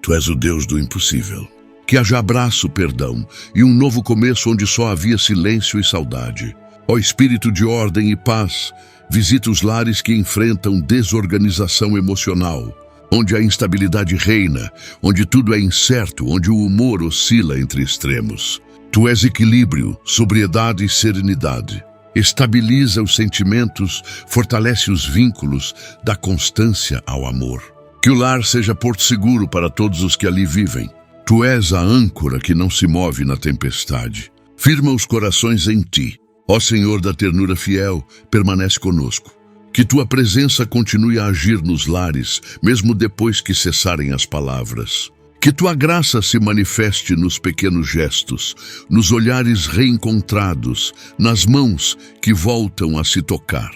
Tu és o Deus do impossível. Que haja abraço, perdão e um novo começo onde só havia silêncio e saudade. Ó Espírito de ordem e paz, visita os lares que enfrentam desorganização emocional, onde a instabilidade reina, onde tudo é incerto, onde o humor oscila entre extremos. Tu és equilíbrio, sobriedade e serenidade. Estabiliza os sentimentos, fortalece os vínculos, dá constância ao amor. Que o lar seja porto seguro para todos os que ali vivem. Tu és a âncora que não se move na tempestade. Firma os corações em ti. Ó Senhor da ternura fiel, permanece conosco. Que tua presença continue a agir nos lares, mesmo depois que cessarem as palavras. Que tua graça se manifeste nos pequenos gestos, nos olhares reencontrados, nas mãos que voltam a se tocar.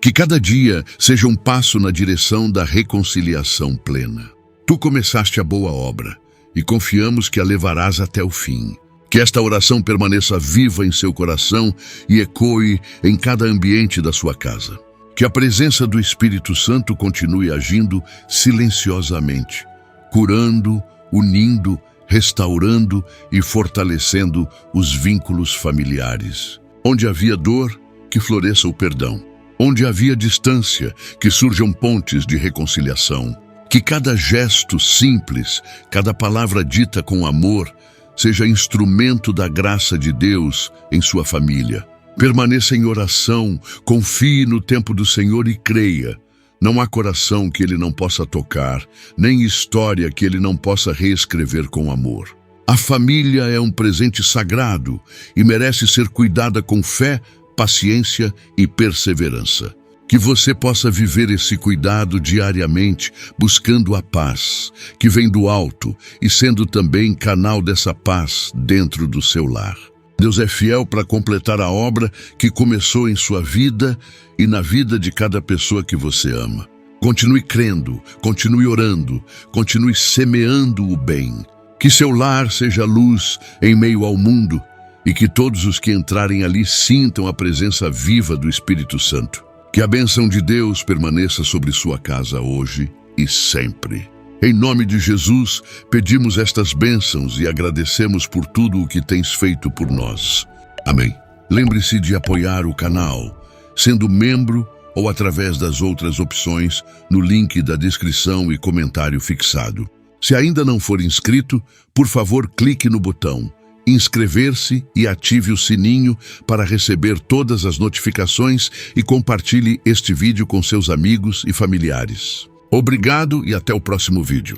Que cada dia seja um passo na direção da reconciliação plena. Tu começaste a boa obra e confiamos que a levarás até o fim. Que esta oração permaneça viva em seu coração e ecoe em cada ambiente da sua casa. Que a presença do Espírito Santo continue agindo silenciosamente, curando, unindo, restaurando e fortalecendo os vínculos familiares. Onde havia dor, que floresça o perdão. Onde havia distância, que surjam pontes de reconciliação. Que cada gesto simples, cada palavra dita com amor, seja instrumento da graça de Deus em sua família. Permaneça em oração, confie no tempo do Senhor e creia. Não há coração que Ele não possa tocar, nem história que Ele não possa reescrever com amor. A família é um presente sagrado e merece ser cuidada com fé, paciência e perseverança. Que você possa viver esse cuidado diariamente, buscando a paz, que vem do alto e sendo também canal dessa paz dentro do seu lar. Deus é fiel para completar a obra que começou em sua vida e na vida de cada pessoa que você ama. Continue crendo, continue orando, continue semeando o bem. Que seu lar seja luz em meio ao mundo e que todos os que entrarem ali sintam a presença viva do Espírito Santo. Que a bênção de Deus permaneça sobre sua casa hoje e sempre. Em nome de Jesus, pedimos estas bênçãos e agradecemos por tudo o que tens feito por nós. Amém. Lembre-se de apoiar o canal, sendo membro ou através das outras opções no link da descrição e comentário fixado. Se ainda não for inscrito, por favor clique no botão inscrever-se e ative o sininho para receber todas as notificações e compartilhe este vídeo com seus amigos e familiares. Obrigado e até o próximo vídeo.